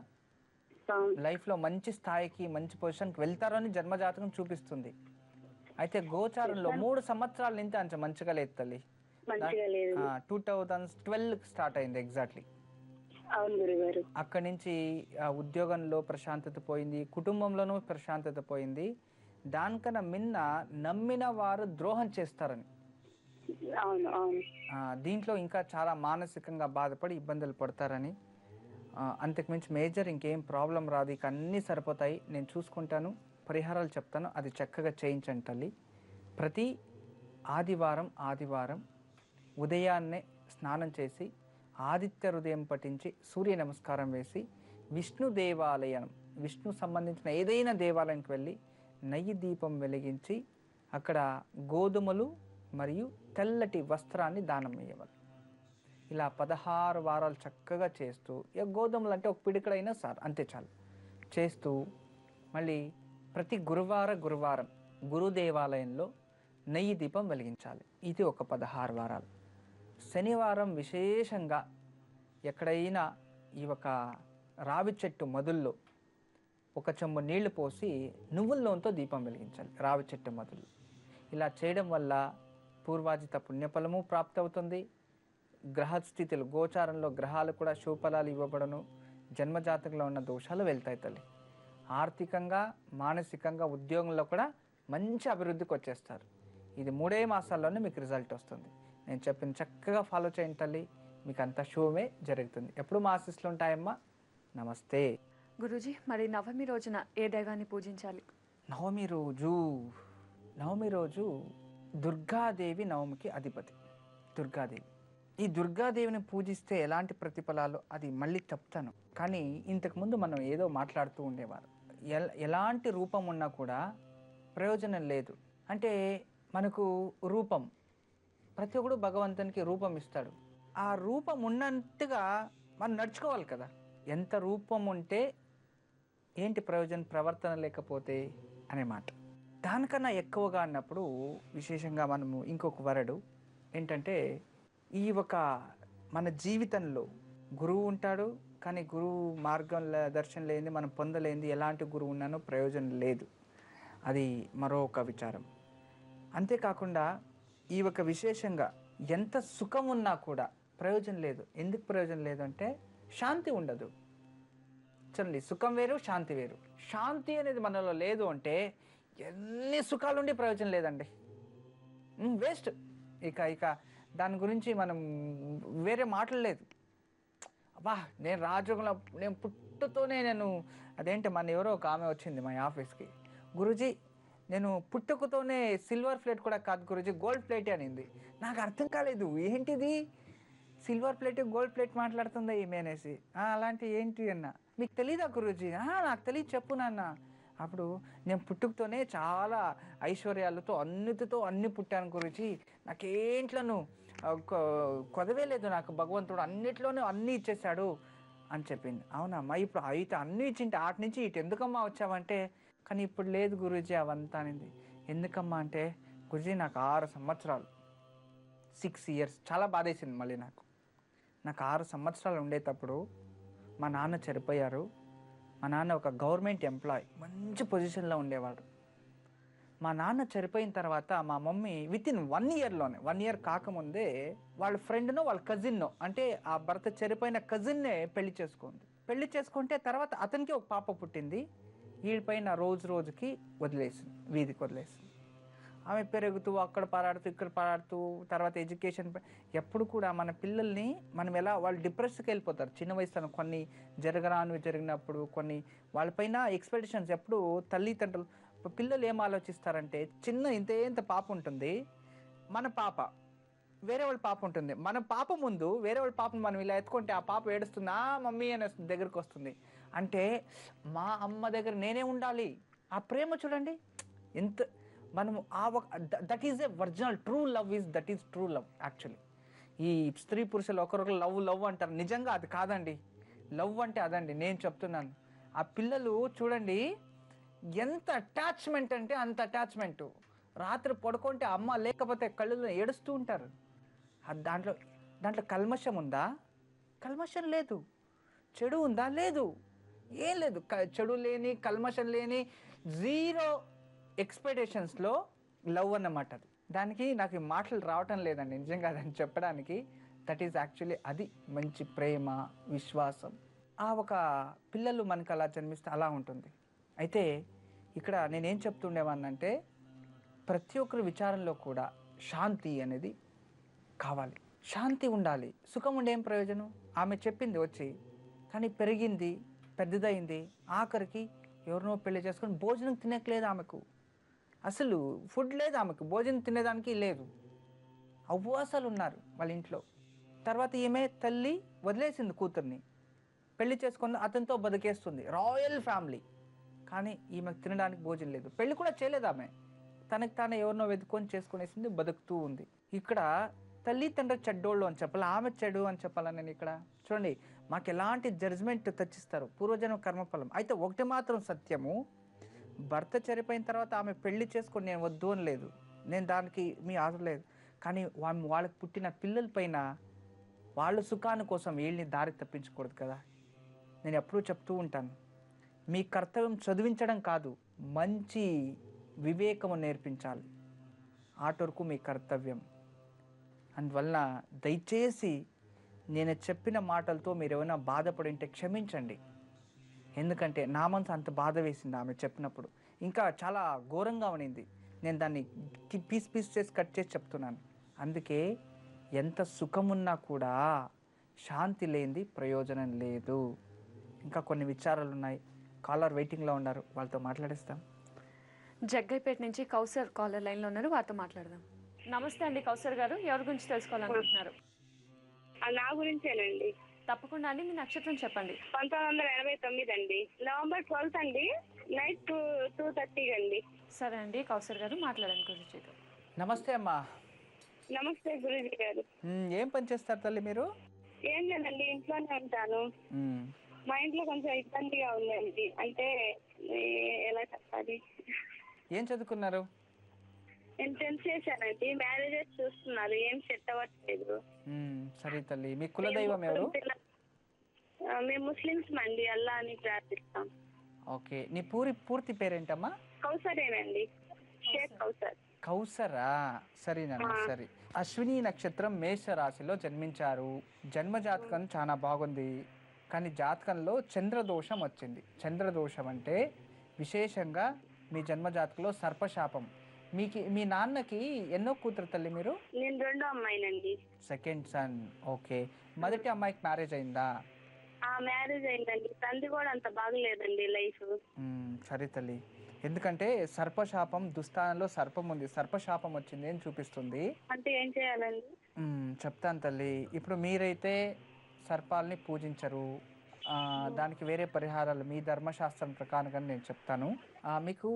లైఫ్లో మంచి స్థాయికి మంచి పొజిషన్కి వెళ్తారని జన్మజాతకం చూపిస్తుంది. అయితే గోచారంలో 3 సంవత్సరాల నుంచి అంత మంచిగా లేదు తల్లి. 2012 స్టార్ట్ అయింది ఎగ్జాక్ట్లీ. అక్కడి నుంచి ఉద్యోగంలో ప్రశాంతత పోయింది, కుటుంబంలోనూ ప్రశాంతత పోయింది. దానికన్నా మిన్న నమ్మిన వారు ద్రోహం చేస్తారని, దీంట్లో ఇంకా చాలా మానసికంగా బాధపడి ఇబ్బందులు పడతారని అంతకుమించి మేజర్ ఇంకేం ప్రాబ్లం రాదు, ఇక అన్నీ సరిపోతాయి, నేను చూసుకుంటాను, పరిహారాలు చెప్తాను, అది చక్కగా చేయించండి తల్లి. ప్రతి ఆదివారం ఉదయాన్నే స్నానం చేసి ఆదిత్య హృదయం పఠించి సూర్య నమస్కారం వేసి విష్ణు దేవాలయం, విష్ణు సంబంధించిన ఏదైనా దేవాలయానికి వెళ్ళి నెయ్యి దీపం వెలిగించి అక్కడ గోధుమలు మరియు తెల్లటి వస్త్రాన్ని దానం ఇవ్వాలి. ఇలా 16 వారాలు చక్కగా చేస్తూ, ఇక గోధుమలు అంటే ఒక పిడికడైనా సార్ అంతే చాలు చేస్తూ, మళ్ళీ ప్రతి గురువారం గురు దేవాలయంలో నెయ్యి దీపం వెలిగించాలి. ఇది ఒక 16 వారాలు. శనివారం విశేషంగా ఎక్కడైనా ఈ ఒక రావి చెట్టు మొదల్లో ఒక చెంబు నీళ్లు పోసి నువ్వుల నూనెతో దీపం వెలిగించాలి రావి చెట్టు మొదలు. ఇలా చేయడం వల్ల పూర్వాజిత పుణ్యఫలము ప్రాప్తవుతుంది. గ్రహస్థితులు గోచారంలో గ్రహాలు కూడా శుభఫలాలు ఇవ్వబడను. జన్మజాతకంలో ఉన్న దోషాలు వెళ్తాయి తల్లి. ఆర్థికంగా మానసికంగా ఉద్యోగంలో కూడా మంచి అభివృద్ధికి వచ్చేస్తారు. ఇది 3 మాసాల్లోనే మీకు రిజల్ట్ వస్తుంది. నేను చెప్పిన చక్కగా ఫాలో చేయండి తల్లి, మీకు అంత శుభమే జరుగుతుంది. ఎప్పుడు మా ఆశీస్సులు ఉంటాయమ్మా. నమస్తే గురూజీ, మరి నవమి రోజున ఏ దైవాన్ని పూజించాలి? నవమి రోజు దుర్గాదేవి నవమికి అధిపతి దుర్గాదేవి. ఈ దుర్గాదేవిని పూజిస్తే ఎలాంటి ప్రతిఫలాలు అది మళ్ళీ చెప్తాను. కానీ ఇంతకుముందు మనం ఏదో మాట్లాడుతూ ఉండేవారు, ఎలాంటి రూపం ఉన్నా కూడా ప్రయోజనం లేదు. అంటే మనకు రూపం, ప్రతి ఒక్కడు భగవంతునికి రూపం ఇస్తాడు. ఆ రూపం ఉన్నట్టుగా మనం నడుచుకోవాలి కదా. ఎంత రూపం ఉంటే ఏంటి ప్రయోజనం, ప్రవర్తన లేకపోతే అనే మాట. దానికన్నా ఎక్కువగా అన్నప్పుడు విశేషంగా మనము ఇంకొక వరడు ఏంటంటే, ఈ ఒక మన జీవితంలో గురువు ఉంటాడు, కానీ గురువు మార్గం దర్శనం లేనిది మనం పొందలేనిది ఎలాంటి గురువు ఉన్నానో ప్రయోజనం లేదు. అది మరొక విచారం. అంతేకాకుండా ఈ ఒక విశేషంగా ఎంత సుఖం ఉన్నా కూడా ప్రయోజనం లేదు. ఎందుకు ప్రయోజనం లేదు అంటే శాంతి ఉండదు. చూడండి, సుఖం వేరు, శాంతి వేరు. శాంతి అనేది మనలో లేదు అంటే ఎన్ని సుఖాలుండి ప్రయోజనం లేదండి, వేస్ట్. ఇక దాని గురించి మనం వేరే మాటలు లేదు. అబ్బా నేను రాజయోగంలో నేను పుట్టుతోనే అదేంటి మన ఎవరో ఒక ఆమె వచ్చింది మా ఆఫీస్కి, గురూజీ నేను పుట్టుకతోనే సిల్వర్ ప్లేట్ కూడా కాదు గురూజీ, గోల్డ్ ప్లేటే అనింది. నాకు అర్థం కాలేదు, ఏంటిది సిల్వర్ ప్లేట్ గోల్డ్ ప్లేట్ మాట్లాడుతుందా ఈమె అనేసి. అలాంటి ఏంటి అన్న, మీకు తెలీదా గురూజీ? నాకు తెలియదు, చెప్పు నాన్న. అప్పుడు నేను పుట్టుకతోనే చాలా ఐశ్వర్యాలతో అన్ని పుట్టాను గురూజీ, నాకేంట్లోనూ కొదవే లేదు, నాకు భగవంతుడు అన్నిట్లోనూ అన్నీ ఇచ్చేశాడు అని చెప్పింది. అవునమ్మా, ఇప్పుడు అయితే అన్నీ ఇచ్చింటే ఆటి నుంచి ఇటు ఎందుకమ్మా వచ్చావంటే, కానీ ఇప్పుడు లేదు గురూజీ అవంతా అనింది. ఎందుకమ్మా అంటే, గురూజీ నాకు 6 సంవత్సరాలు 6 years చాలా బాధేసింది. మళ్ళీ నాకు 6 సంవత్సరాలు ఉండేటప్పుడు మా నాన్న చనిపోయారు. మా నాన్న ఒక గవర్నమెంట్ ఎంప్లాయ్, మంచి పొజిషన్లో ఉండేవాడు. మా నాన్న చనిపోయిన తర్వాత మా మమ్మీ వితిన్ 1 yearలోనే, 1 year కాకముందే వాళ్ళ ఫ్రెండ్నో వాళ్ళ కజిన్నో, అంటే ఆ భర్త చనిపోయిన కజిన్నే పెళ్లి చేసుకుంది. పెళ్లి చేసుకుంటే తర్వాత అతనికి ఒక పాప పుట్టింది. వీడిపైన రోజుకి వదిలేసింది, వీధికి వదిలేసింది. ఆమె పెరుగుతూ అక్కడ పారాడుతూ ఇక్కడ పారాడుతూ తర్వాత ఎడ్యుకేషన్ ఎప్పుడు కూడా మన పిల్లల్ని మనం ఎలా వాళ్ళు డిప్రెస్కి వెళ్ళిపోతారు చిన్న వయసులో. కొన్ని జరిగినప్పుడు కొన్ని వాళ్ళపైన ఎక్స్పెక్టేషన్స్ ఎప్పుడు తల్లిదండ్రులు పిల్లలు ఏం ఆలోచిస్తారంటే, ఇంత పాప ఉంటుంది, మన పాప వేరే వాళ్ళ పాప ఉంటుంది, మన పాప ముందు వేరే వాళ్ళ పాపను మనం ఇలా ఎత్తుకుంటే ఆ పాప ఏడుస్తుంది, మమ్మీ అనే దగ్గరికి వస్తుంది. అంటే మా అమ్మ దగ్గర నేనే ఉండాలి. ఆ ప్రేమ చూడండి ఎంత మనము that is a original true love. That is true love actually. ఈ స్త్రీ పురుషులు ఒకరొకరు లవ్ అంటారు, నిజంగా అది కాదండి. లవ్ అంటే అదండి, నేను చెప్తున్నాను. ఆ పిల్లలు చూడండి ఎంత అటాచ్మెంట్ అంటే అంత అటాచ్మెంటు. రాత్రి పడుకుంటే అమ్మ లేకపోతే కళ్ళలో ఏడుస్తూ ఉంటారు. దాంట్లో కల్మషం ఉందా? కల్మషం లేదు. చెడు ఉందా? లేదు. ఏం లేదు. చెడు లేని, కల్మషం లేని, 0 ఎక్స్పెక్టేషన్స్లో లవ్ అన్నమాట. దానికి నాకు ఈ మాటలు రావటం లేదండి నిజంగా దాన్ని చెప్పడానికి. దట్ ఈజ్ యాక్చువల్లీ అది మంచి ప్రేమ, విశ్వాసం. ఒక పిల్లలు మనకు అలా జన్మిస్తే అలా ఉంటుంది. అయితే ఇక్కడ నేనేం చెప్తుండేవాన్నంటే, ప్రతి ఒక్కరి విచారంలో కూడా శాంతి అనేది కావాలి, శాంతి ఉండాలి. సుఖం ఉండే ఏం ప్రయోజనం? ఆమె చెప్పింది వచ్చి, కానీ పెరిగింది, పెద్దదైంది, ఆఖరికి ఎవరినో పెళ్లి చేసుకొని భోజనం తినట్లేదు ఆమెకు. అసలు ఫుడ్ లేదు ఆమెకు, భోజనం తినేదానికి లేదు. ఉపవాసాలు ఉన్నారు వాళ్ళ ఇంట్లో. తర్వాత ఈమె తల్లి వదిలేసింది కూతుర్ని, పెళ్లి చేసుకుని అతనితో బతికేస్తుంది, రాయల్ ఫ్యామిలీ. కానీ ఈమెకు తినడానికి భోజనం లేదు, పెళ్లి కూడా చేయలేదు ఆమె, తనకు తాను ఎవరినో వెతుకొని చేసుకునేసింది, బతుకుతూ ఉంది. ఇక్కడ తల్లి తండ్రి చెడ్డోళ్ళు అని చెప్పాలి, ఆమె చెడు అని చెప్పాలా? నేను ఇక్కడ చూడండి, మాకు ఎలాంటి జడ్జ్మెంట్ తెచ్చిస్తారు, పూర్వజన్మ కర్మఫలం. అయితే ఒకటి మాత్రం సత్యము, భర్త చనిపోయిన తర్వాత ఆమె పెళ్లి చేసుకొని నేను వద్దు అని లేదు, నేను దానికి మీ ఆశ లేదు. కానీ వాళ్ళకి పుట్టిన పిల్లల పైన వాళ్ళ సుఖాన్ని కోసం వీళ్ళని దారి తప్పించకూడదు కదా. నేను ఎప్పుడూ చెప్తూ ఉంటాను, మీ కర్తవ్యం చదివించడం కాదు, మంచి వివేకము నేర్పించాలి, ఆటవరకు మీ కర్తవ్యం. అందువల్ల దయచేసి నేను చెప్పిన మాటలతో మీరు ఏమైనా బాధపడి ఉంటే క్షమించండి. ఎందుకంటే నా మనసు అంత బాధ వేసింది ఆమె చెప్పినప్పుడు, ఇంకా చాలా ఘోరంగా ఉనింది. నేను దాన్ని పీస్ చేసి కట్ చేసి చెప్తున్నాను. అందుకే ఎంత సుఖమున్నా కూడా శాంతి లేనిది ప్రయోజనం లేదు. ఇంకా కొన్ని విచారాలు ఉన్నాయి. కాలర్ వెయిటింగ్లో ఉన్నారు, వాళ్ళతో మాట్లాడిస్తాం. జగ్గైపేట నుంచి కౌసర్ కాలర్ లైన్లో ఉన్నారు, వారితో మాట్లాడదాం. నమస్తే అండి కౌసర్ గారు, ఎవరి గురించి తెలుసుకోవాలనుకుంటున్నారు? నా గురించేనండి. తప్పకుండా అండి, మీ నక్షత్రం చెప్పండి. 1989 అండి, నవంబర్ 12 అండి, నైట్ 2:30 అండి. సరే అండి కౌసర్ గారు, మాట్లాడండి గురుజీతో. నమస్తే అమ్మా. నమస్తే గురుజీ గారు. ఏం పని చేస్తారు తల్లి మీరు? ఏం లేదండి, ఇంట్లోనే ఉంటాను. మా ఇంట్లో కొంచెం ఇబ్బందిగా ఉందండి, అంటే ఎలా చెప్పాలి. ఏం చదువుకున్నారు? నేను 10th చేశానండి, మ్యారేజెస్ చూస్తున్నారు, ఏం సెట్ అవ్వట్లేదు. సరే తల్లి, మీ కుల దైవం ఎవరు? మేము ముస్లిమ్స్ అండి, అల్లా అని ప్రార్థిస్తాం. ఓకే, నీ పూర్తి పేరేంటమ్మా? కౌసరేనండి, షేక్ కౌసర్. కౌసరా, సరేనమ్మా. సరే, అశ్విని నక్షత్రం మేష రాశిలో జన్మించారు. జన్మజాతకం చాలా బాగుంది, కానీ జాతకంలో చంద్రదోషం వచ్చింది. చంద్రదోషం అంటే విశేషంగా మీ జన్మజాతకంలో సర్పశాపం. మీ నాన్నకి ఎన్నో కూతురు తల్లి మీరు? నేను రెండో అమ్మాయినండి. Second son. ఓకే, మొదటి అమ్మాయికి మ్యారేజ్ అయిందా? మ్యారేజ్ అయిందండి, తండ్రి కూడా అంత బాగలేదండి లైఫ్. సరే తల్లి, ఎందుకంటే సర్పశాపం, దుస్థానంలో సర్పం ఉంది, సర్పశాపం వచ్చింది అని చూపిస్తుంది. అంటే ఏం చేయాలండి? చెప్తాను తల్లి. ఇప్పుడు మీరైతే సర్పాలని పూజించరు, దానికి వేరే పరిహారాలు మీ ధర్మశాస్త్రం ప్రకారంగా నేను చెప్తాను. మీకు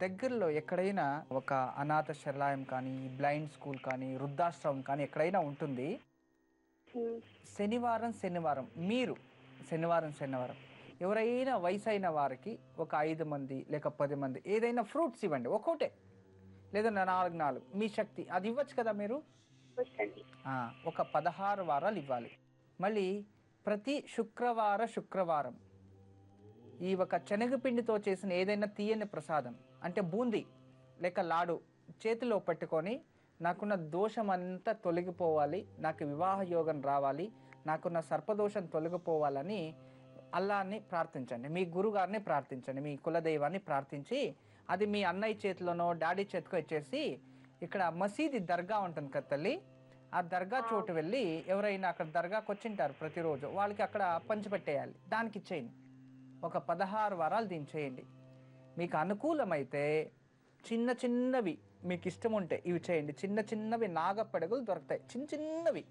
దగ్గరలో ఎక్కడైనా ఒక అనాథ శరణాలయం కానీ, బ్లైండ్ స్కూల్ కానీ, వృద్ధాశ్రమం కానీ ఎక్కడైనా ఉంటుంది. శనివారం మీరు శనివారం ఎవరైనా వయసు అయిన వారికి ఒక 5 మంది లేక 10 మంది ఏదైనా ఫ్రూట్స్ ఇవ్వండి, ఒక్కోటే లేదా 4 మీ శక్తి అది ఇవ్వచ్చు కదా మీరు. ఒక 16 వారాలు ఇవ్వాలి. మళ్ళీ ప్రతి శుక్రవారం ఈ ఒక శనగపిండితో చేసిన ఏదైనా తీయని ప్రసాదం అంటే బూందీ లేక లాడు చేతిలో పెట్టుకొని, నాకున్న దోషం అంతా తొలగిపోవాలి, నాకు వివాహ యోగం రావాలి, నాకున్న సర్పదోషం తొలగిపోవాలని అల్లాని ప్రార్థించండి, మీ గురుగారిని ప్రార్థించండి, మీ కులదైవాన్ని ప్రార్థించి అది మీ అన్నయ్య చేతిలోనో డాడీ చేతికో ఇచ్చేసి, ఇక్కడ మసీది దర్గా ఉంటుంది కదా తల్లి, ఆ దర్గా చోటు వెళ్ళి ఎవరైనా అక్కడ దర్గాకి వచ్చింటారు ప్రతిరోజు, వాళ్ళకి అక్కడ పంచిపెట్టేయాలి, దానికి ఇచ్చేయండి. ఒక 16 వారాలు దీన్ని చేయండి. మీకు అనుకూలమైతే చిన్నవి మీకు ఇష్టం ఉంటే ఇవి చేయండి. చిన్నవి నాగపెడగులు దొరుకుతాయి, చిన్నవి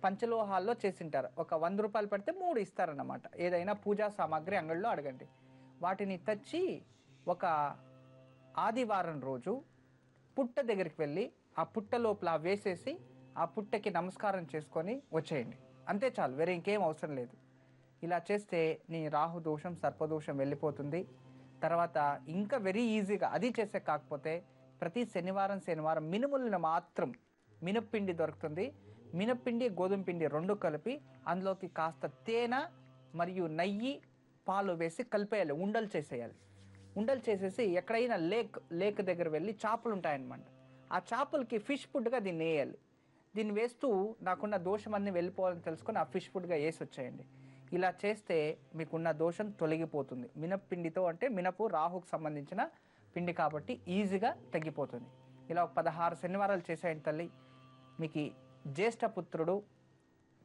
పంచలోహాల్లో చేసింటారు. ఒక 100 రూపాయలు పెడితే 3 ఇస్తారన్నమాట. ఏదైనా పూజా సామాగ్రి అంగడిలో అడగండి. వాటిని తెచ్చి ఒక ఆదివారం రోజు పుట్ట దగ్గరికి వెళ్ళి ఆ పుట్ట లోపల వేసేసి ఆ పుట్టకి నమస్కారం చేసుకొని వచ్చేయండి. అంతే చాలు, వేరే ఇంకేం అవసరం లేదు. ఇలా చేస్తే నీ రాహు దోషం, సర్పదోషం వెళ్ళిపోతుంది. తర్వాత ఇంకా వెరీ ఈజీగా అది చేసే కాకపోతే ప్రతి శనివారం మినుములను మాత్రం మినప్పిండి దొరుకుతుంది, మినప్పిండి గోధుమ పిండి 2 కలిపి అందులోకి కాస్త తేనె మరియు నెయ్యి పాలు వేసి కలిపేయాలి, ఉండలు చేసేయాలి. ఉండలు చేసేసి ఎక్కడైనా లేక్ దగ్గర వెళ్ళి చేపలు ఉంటాయన్నమాట, ఆ చేపలకి ఫిష్ ఫుడ్గా దీన్ని వేయాలి. దీన్ని వేస్తూ నాకున్న దోషం అన్నీ వెళ్ళిపోవాలని తెలుసుకొని ఆ ఫిష్ ఫుడ్గా వేసి వచ్చేయండి. ఇలా చేస్తే మీకున్న దోషం తొలగిపోతుంది. మినప్పిండితో అంటే మినపు రాహుకు సంబంధించిన పిండి కాబట్టి ఈజీగా తగ్గిపోతుంది. ఇలా 16 శనివారాలు చేసేయండి తల్లి. మీకు జ్యేష్ఠపుత్రుడు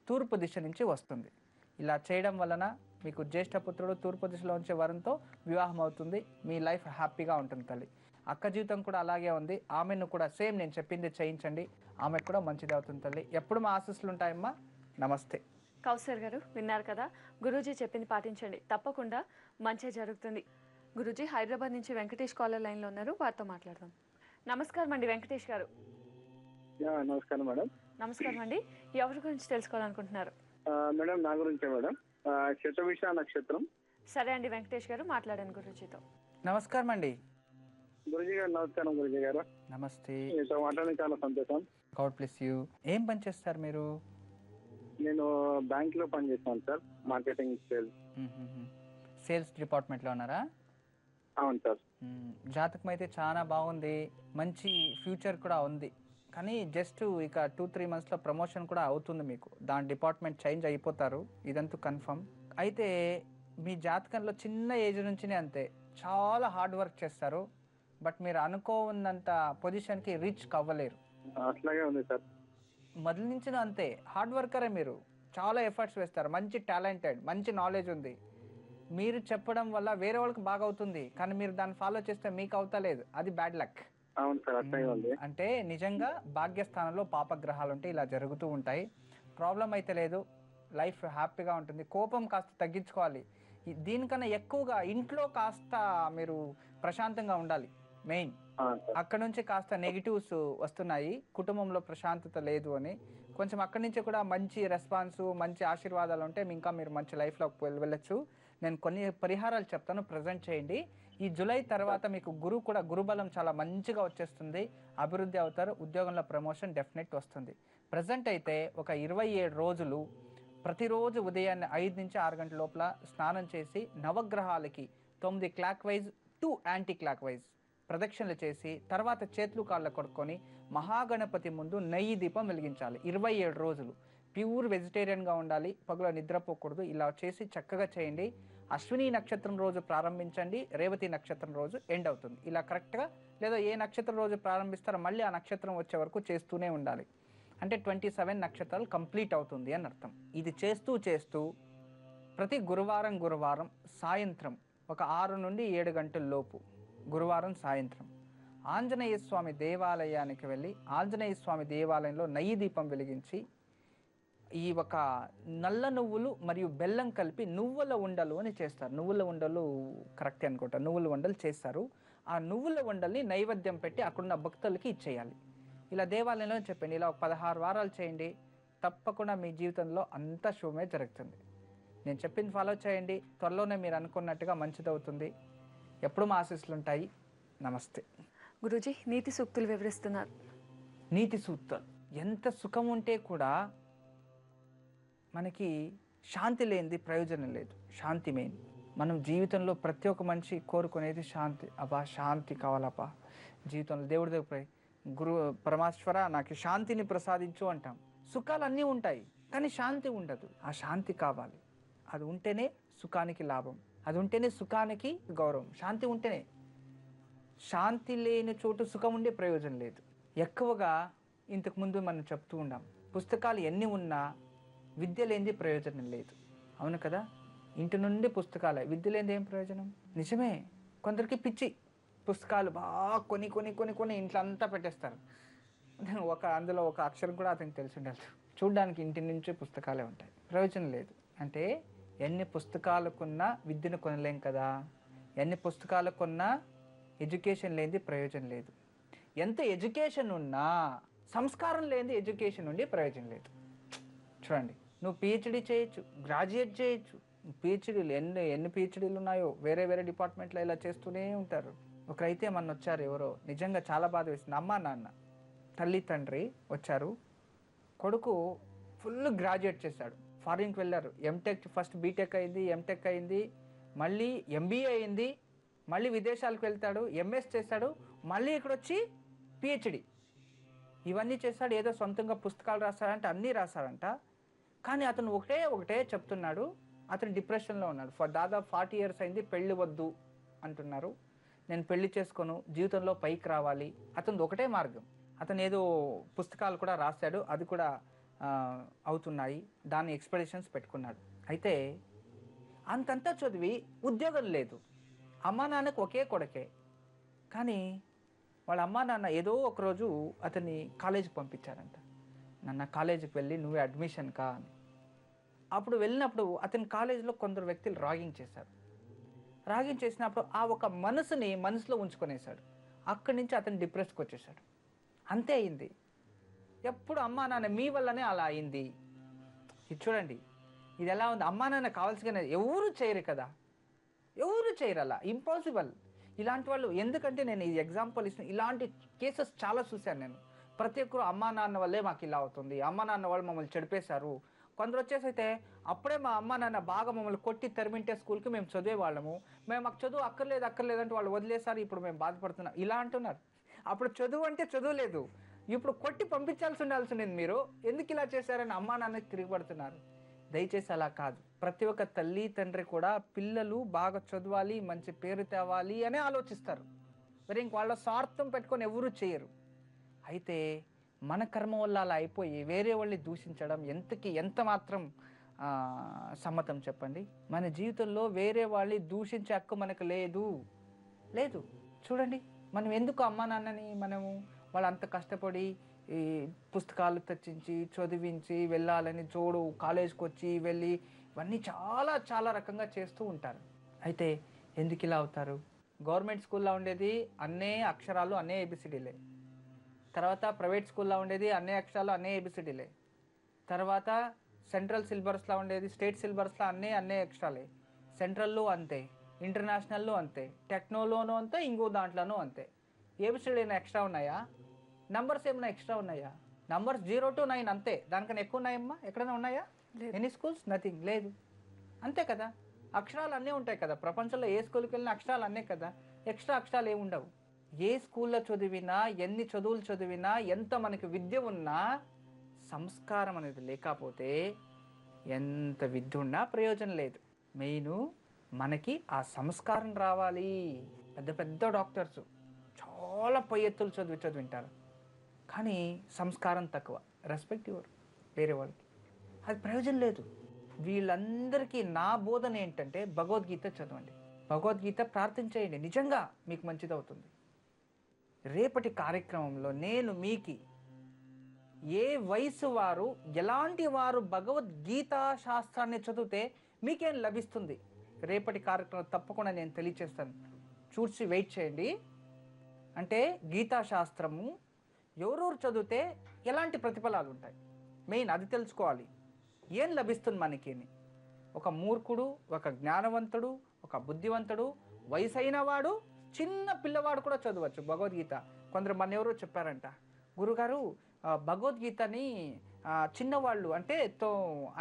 తూర్పు దిశ నుంచి వస్తుంది. ఇలా చేయడం వలన మీకు జ్యేష్ఠపుత్రుడు తూర్పు దిశలో ఉంచే వరంతో వివాహం అవుతుంది. మీ లైఫ్ హ్యాపీగా ఉంటుంది తల్లి. అక్క జీవితం కూడా అలాగే ఉంది. ఆమెను కూడా సేమ్ నేను చెప్పింది చేయించండి, ఆమెకు కూడా మంచిది అవుతుంది తల్లి. ఎప్పుడు మా ఆశీస్సులు ఉంటాయమ్మా. నమస్తే. కౌసర్ గారు విన్నారు కదా, గురూజీ చెప్పింది పాటించండి, తప్పకుండా మంచి జరుగుతుంది. గురూజీ హైదరాబాద్ నుంచి వెంకటేష్ కాలర్ లైన్లో ఉన్నారు, వారితో మాట్లాడదాం. నమస్కారం అండి వెంకటేష్ గారు. నమస్కారం మేడం. నమస్కారం అండి, ఎవరి గురించి తెలుసుకోవాలనుకుంటున్నారు? మేడం నా గురించే మేడం, శతభిష నక్షత్రం. సరే అండి వెంకటేష్ గారు, మాట్లాడండి గురూజీతో. నమస్కారం అండి. గురుజీ గారు నమస్కారం. గురుజీ గారు నమస్తే. మీతో మాట్లాడడం చాలా సంతోషం. God bless you. ఏం పని చేస్తారు మీరు? నేను బ్యాంక్ లో పనిచేస్తాను సార్, మార్కెటింగ్ సేల్స్. సేల్స్ డిపార్ట్మెంట్లో ఉన్నారా? అవును సార్. జాతకం అయితే చాలా బాగుంది, మంచి ఫ్యూచర్ కూడా ఉంది. కానీ జస్ట్ ఇక 2-3 మంత్స్లో ప్రమోషన్ కూడా అవుతుంది మీకు. దాని డిపార్ట్మెంట్ చేంజ్ అయిపోతారు, ఇదంతా కన్ఫర్మ్. అయితే మీ జాతకంలో చిన్న ఏజ్ నుంచినే అంతే, చాలా హార్డ్ వర్క్ చేస్తారు. బట్ మీరు అనుకోనంత పొజిషన్కి రీచ్ అవ్వలేరు. అట్లాగే ఉంది సార్. మొదలు నుంచి అంతే, హార్డ్ వర్కరే మీరు. చాలా ఎఫర్ట్స్ వేస్తారు, మంచి టాలెంటెడ్, మంచి నాలెడ్జ్ ఉంది. మీరు చెప్పడం వల్ల వేరే వాళ్ళకి బాగా అవుతుంది, కానీ మీరు దాన్ని ఫాలో చేస్తే మీకు అవుతలేదు, అది బ్యాడ్ లక్. అవును సార్, అట్లాగే ఉంది. అంటే నిజంగా భాగ్యస్థానంలో పాపగ్రహాలు ఉంటే ఇలా జరుగుతూ ఉంటాయి. ప్రాబ్లం అయితే లేదు, లైఫ్ హ్యాపీగా ఉంటుంది. కోపం కాస్త తగ్గించుకోవాలి. దీనికన్నా ఎక్కువగా ఇంట్లో కాస్త మీరు ప్రశాంతంగా ఉండాలి మెయిన్. అక్కడ నుంచి కాస్త నెగిటివ్స్ వస్తున్నాయి, కుటుంబంలో ప్రశాంతత లేదు అని. కొంచెం అక్కడి నుంచి కూడా మంచి రెస్పాన్స్, మంచి ఆశీర్వాదాలు ఉంటే ఇంకా మీరు మంచి లైఫ్లోకి వెళ్ళచ్చు. నేను కొన్ని పరిహారాలు చెప్తాను, ప్రజెంట్ చేయండి. ఈ జూలై తర్వాత మీకు గురుబలం చాలా మంచిగా వచ్చేస్తుంది, అభివృద్ధి అవుతారు, ఉద్యోగంలో ప్రమోషన్ డెఫినెట్ వస్తుంది. ప్రజెంట్ అయితే ఒక 27 రోజులు ప్రతిరోజు ఉదయాన్నే 5 నుంచి 6 గంటల లోపల స్నానం చేసి నవగ్రహాలకి 9 clock wise 2 anti clock wise ప్రదక్షిణలు చేసి తర్వాత చేతులు కాళ్ళ కొడుకొని మహాగణపతి ముందు నెయ్యి దీపం వెలిగించాలి. 27 రోజులు ప్యూర్ వెజిటేరియన్గా ఉండాలి, పగల నిద్రపోకూడదు. ఇలా చేసి చక్కగా చేయండి. అశ్విని నక్షత్రం రోజు ప్రారంభించండి, రేవతి నక్షత్రం రోజు ఎండ్ అవుతుంది. ఇలా కరెక్ట్గా, లేదా ఏ నక్షత్రం రోజు ప్రారంభిస్తారో మళ్ళీ ఆ నక్షత్రం వచ్చే వరకు చేస్తూనే ఉండాలి. అంటే 27 నక్షత్రాలు కంప్లీట్ అవుతుంది అని అర్థం. ఇది చేస్తూ ప్రతి గురువారం సాయంత్రం ఒక 6 నుండి 7 గంటల లోపు గురువారం సాయంత్రం ఆంజనేయ స్వామి దేవాలయానికి వెళ్ళి ఆంజనేయ స్వామి దేవాలయంలో నెయ్యి దీపం వెలిగించి ఈ ఒక నల్ల నువ్వులు మరియు బెల్లం కలిపి నువ్వుల ఉండలు అని చేస్తారు. నువ్వుల ఉండలు కరెక్టే అనుకుంటా, నువ్వుల ఉండలు చేస్తారు. ఆ నువ్వుల ఉండల్ని నైవేద్యం పెట్టి అక్కడున్న భక్తులకి ఇచ్చేయాలి. ఇలా దేవాలయంలో చెప్పండి. ఇలా ఒక 16 వారాలు చేయండి, తప్పకుండా మీ జీవితంలో అంతా శుభమే జరుగుతుంది. నేను చెప్పింది ఫాలో చేయండి, త్వరలోనే మీరు అనుకున్నట్టుగా మంచిదవుతుంది. ఎప్పుడు మా ఆశీస్సులు ఉంటాయి. నమస్తే. గురూజీ నీతి సూక్తులు వివరిస్తున్నారు. నీతి సూక్తాలు, ఎంత సుఖం ఉంటే కూడా మనకి శాంతి లేనిది ప్రయోజనం లేదు. శాంతి మెయిన్. మనం జీవితంలో ప్రతి ఒక్క మనిషి కోరుకునేది శాంతి. అబ్బా శాంతి కావాలబ్బా జీవితంలో, దేవుడి దగ్గర గురు పరమేశ్వర నాకు శాంతిని ప్రసాదించు అంటాం. సుఖాలు అన్నీ ఉంటాయి కానీ శాంతి ఉండదు. ఆ శాంతి కావాలి, అది ఉంటేనే సుఖానికి లాభం, అది ఉంటేనే సుఖానికి గౌరవం. శాంతి ఉంటేనే. శాంతి లేని చోటు సుఖం ఉండే ప్రయోజనం లేదు. ఎక్కువగా ఇంతకుముందు మనం చెప్తూ ఉన్నాం, పుస్తకాలు ఎన్ని ఉన్నా విద్య లేనిది ప్రయోజనం లేదు. అవును కదా? ఇంటి నుండి పుస్తకాలే, విద్య లేనిది ఏం ప్రయోజనం? నిజమే. కొందరికి పిచ్చి, పుస్తకాలు బాగా కొని ఇంట్లో అంతా పెట్టేస్తారు. అందులో ఒక అక్షరం కూడా అతనికి తెలిసి ఉండదు. చూడ్డానికి ఇంటి నుంచి పుస్తకాలే ఉంటాయి, ప్రయోజనం లేదు. అంటే ఎన్ని పుస్తకాలు కొన్నా విద్యను కొనలేం కదా. ఎన్ని పుస్తకాలు కొన్నా ఎడ్యుకేషన్ లేనిది ప్రయోజనం లేదు. ఎంత ఎడ్యుకేషన్ ఉన్నా సంస్కారం లేనిది ఎడ్యుకేషన్ ఉండి ప్రయోజనం లేదు. చూడండి, నువ్వు పిహెచ్డీ చేయొచ్చు, గ్రాడ్యుయేట్ చేయొచ్చు, పిహెచ్డీలు ఎన్ని పిహెచ్డీలు ఉన్నాయో వేరే డిపార్ట్మెంట్లో ఇలా చేస్తూనే ఉంటారు. ఒకరైతే మొన్న వచ్చారు ఎవరో, నిజంగా చాలా బాధ వేసింది. అమ్మ నాన్న తల్లి తండ్రి వచ్చారు. కొడుకు ఫుల్ గ్రాడ్యుయేట్ చేశాడు, ఫారిన్కి వెళ్ళారు. ఎంటెక్ ఫస్ట్ బీటెక్ అయింది, ఎంటెక్ అయింది, మళ్ళీ ఎంబీఏ అయింది, మళ్ళీ విదేశాలకు వెళ్తాడు, ఎంఎస్ చేశాడు, మళ్ళీ ఇక్కడ వచ్చి పిహెచ్డి ఇవన్నీ చేశాడు. ఏదో సొంతంగా పుస్తకాలు రాస్తాడంటే అన్నీ రాశాడంట. కానీ అతను ఒకటే చెప్తున్నాడు, అతను డిప్రెషన్లో ఉన్నాడు. దాదాపు 40 years అయింది, పెళ్ళి వద్దు అంటున్నారు. నేను పెళ్లి చేసుకోను, జీవితంలో పైకి రావాలి. అతను ఒకటే మార్గం. అతను ఏదో పుస్తకాలు కూడా రాశాడు, అది కూడా అవుతున్నాయి, దాని ఎక్స్పెడిషన్స్ పెట్టుకున్నాడు. అయితే అంతంతా చదివి ఉద్యోగం లేదు. అమ్మా నాన్నకు ఒకే కొడుకే. కానీ వాళ్ళ అమ్మా నాన్న ఏదో ఒకరోజు అతన్ని కాలేజీకి పంపించారంట. నాన్న కాలేజీకి వెళ్ళి నువ్వే అడ్మిషన్ కా అని. అప్పుడు వెళ్ళినప్పుడు అతని కాలేజీలో కొందరు వ్యక్తులు ర్యాగింగ్ చేశారు. ర్యాగింగ్ చేసినప్పుడు ఆ ఒక మనసులో ఉంచుకొనేశాడు. అక్కడి నుంచి అతను డిప్రెస్కి వచ్చేసాడు. అంతే అయింది. ఎప్పుడు అమ్మా నాన్న మీ వల్లనే అలా అయింది. ఇది చూడండి, ఇది ఎలా ఉంది. అమ్మా నాన్న కావాల్సిన ఎవరు చేయరు కదా, ఎవరు చేయరు, అలా ఇంపాసిబుల్. ఇలాంటి వాళ్ళు, ఎందుకంటే నేను ఈ ఎగ్జాంపుల్ ఇస్తున్న, ఇలాంటి కేసెస్ చాలా చూశాను నేను. ప్రతి ఒక్కరు అమ్మా నాన్న వల్లే మాకు ఇలా అవుతుంది, అమ్మా నాన్న వాళ్ళు మమ్మల్ని చెడిపేశారు. కొందరు వచ్చేసి అయితే అప్పుడే మా అమ్మ నాన్న బాగా మమ్మల్ని కొట్టి తరిమింటే స్కూల్కి మేము చదివే వాళ్ళము, మేము మాకు చదువు అక్కర్లేదంటే వాళ్ళు వదిలేసారు, ఇప్పుడు మేము బాధపడుతున్నాం ఇలా అంటున్నారు. అప్పుడు చదువు అంటే చదువు లేదు, ఇప్పుడు కొట్టి ఉండాల్సింది మీరు, ఎందుకు ఇలా చేశారని అమ్మా నాన్నకి తిరిగిపడుతున్నారు. దయచేసి అలా కాదు. ప్రతి ఒక్క తల్లి తండ్రి కూడా పిల్లలు బాగా చదవాలి, మంచి పేరు తేవాలి అని ఆలోచిస్తారు. మరి ఇంక వాళ్ళ స్వార్థం పెట్టుకొని ఎవరూ చేయరు. అయితే మన కర్మ వల్ల అలా అయిపోయి వేరే వాళ్ళని దూషించడం ఎంత మాత్రం సమ్మతం చెప్పండి? మన జీవితంలో వేరే వాళ్ళని దూషించే హక్కు మనకు లేదు. చూడండి, మనం ఎందుకు అమ్మా నాన్నని వాళ్ళు అంత కష్టపడి ఈ పుస్తకాలు తెచ్చించి చదివించి వెళ్ళాలని కాలేజ్కి వచ్చి వెళ్ళి ఇవన్నీ చాలా చాలా రకంగా చేస్తూ ఉంటారు. అయితే ఎందుకు ఇలా అవుతారు? గవర్నమెంట్ స్కూల్లో ఉండేది అన్నే అక్షరాలు, అన్నే ఏబిసిడీలే. తర్వాత ప్రైవేట్ స్కూల్లో ఉండేది అన్నే అక్షరాలు, అన్నే ఏబిసిడీలే. తర్వాత సెంట్రల్ సిలబస్లో ఉండేది, స్టేట్ సిలబస్లో అన్నే అక్షరాలే. సెంట్రల్లో అంతే, ఇంటర్నేషనల్లో అంతే, టెక్నోలోనూ అంతే, ఇంకో దాంట్లోనూ అంతే. ఏబిసిడీ ఏమైనా ఎక్స్ట్రా ఉన్నాయా? నంబర్స్ ఏమైనా ఎక్స్ట్రా ఉన్నాయా? నంబర్స్ 0 to 9 అంతే, దానికన్నా ఎక్కువ ఉన్నాయమ్మా? ఎక్కడైనా ఉన్నాయా? Any schools? నథింగ్, లేదు. అంతే కదా, అక్షరాలు అన్నీ ఉంటాయి కదా. ప్రపంచంలో ఏ స్కూల్కి వెళ్ళినా అక్షరాలు అన్నీ కదా, ఎక్స్ట్రా అక్షరాలు ఏమి ఉండవు. ఏ స్కూల్లో చదివినా, ఎన్ని చదువులు చదివినా, ఎంత మనకి విద్య ఉన్నా, సంస్కారం అనేది లేకపోతే ఎంత విద్య ఉన్నా ప్రయోజనం లేదు. మెయిన్ మనకి ఆ సంస్కారం రావాలి. పెద్ద పెద్ద డాక్టర్స్ చాలా పై ఎత్తులు చదివింటారు, కానీ సంస్కారం తక్కువ, రెస్పెక్ట్ ఇవ్వరు వేరే వాళ్ళకి, అది ప్రయోజనం లేదు. వీళ్ళందరికీ నా బోధన ఏంటంటే భగవద్గీత చదవండి, భగవద్గీత ప్రార్థన చేయండి, నిజంగా మీకు మంచిదవుతుంది. రేపటి కార్యక్రమంలో నేను మీకు ఏ వయసు వారు, ఎలాంటి వారు భగవద్గీత శాస్త్రాన్ని చదివితే మీకేం లభిస్తుంది, రేపటి కార్యక్రమం తప్పకుండా నేను తెలియచేస్తాను. చూసి వెయిట్ చేయండి. అంటే గీతాశాస్త్రము ఎవరెవరు చదివితే ఎలాంటి ప్రతిఫలాలు ఉంటాయి, మెయిన్ అది తెలుసుకోవాలి. ఏం లభిస్తుంది మనకి? ఒక మూర్ఖుడు, ఒక జ్ఞానవంతుడు, ఒక బుద్ధివంతుడు, వయసైన వాడు, చిన్న పిల్లవాడు కూడా చదవచ్చు భగవద్గీత. కొందరు మన ఎవరో చెప్పారంట, గురుగారు భగవద్గీతని చిన్నవాళ్ళు అంటే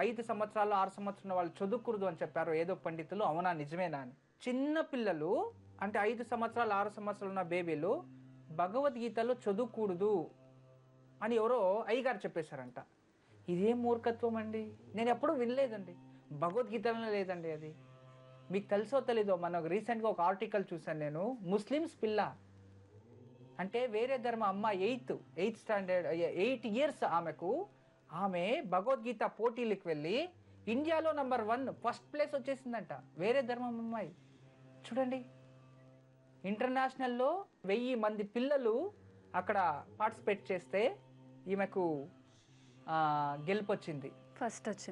5 సంవత్సరాలు 6 సంవత్సరాల వాళ్ళు చదువుకూడదు అని చెప్పారు ఏదో పండితులు. అవునా, నిజమేనా అని. చిన్న పిల్లలు అంటే 5 సంవత్సరాలు 6 సంవత్సరాలు ఉన్న బేబీలు భగవద్గీతలో చదువుకూడదు అని ఎవరో అయ్యగారు చెప్పేశారంట. ఇదేం మూర్ఖత్వం అండి, నేను ఎప్పుడూ వినలేదండి, భగవద్గీతలో లేదండి అది. మీకు తెలుసో తెలీదో, మన రీసెంట్గా ఒక ఆర్టికల్ చూశాను నేను. ముస్లిమ్స్ పిల్ల అంటే వేరే ధర్మ అమ్మ 8th స్టాండర్డ్ 8 years ఆమె భగవద్గీత పోటీలకు వెళ్ళి ఇండియాలో నంబర్ 1 ఫస్ట్ ప్లేస్ వచ్చేసిందంట, వేరే ధర్మం అమ్మాయి. చూడండి, ఇంటర్నేషనల్లో 1000 మంది పిల్లలు అక్కడ పార్టిసిపేట్ చేస్తే ఈమెకు గెలుపు వచ్చింది,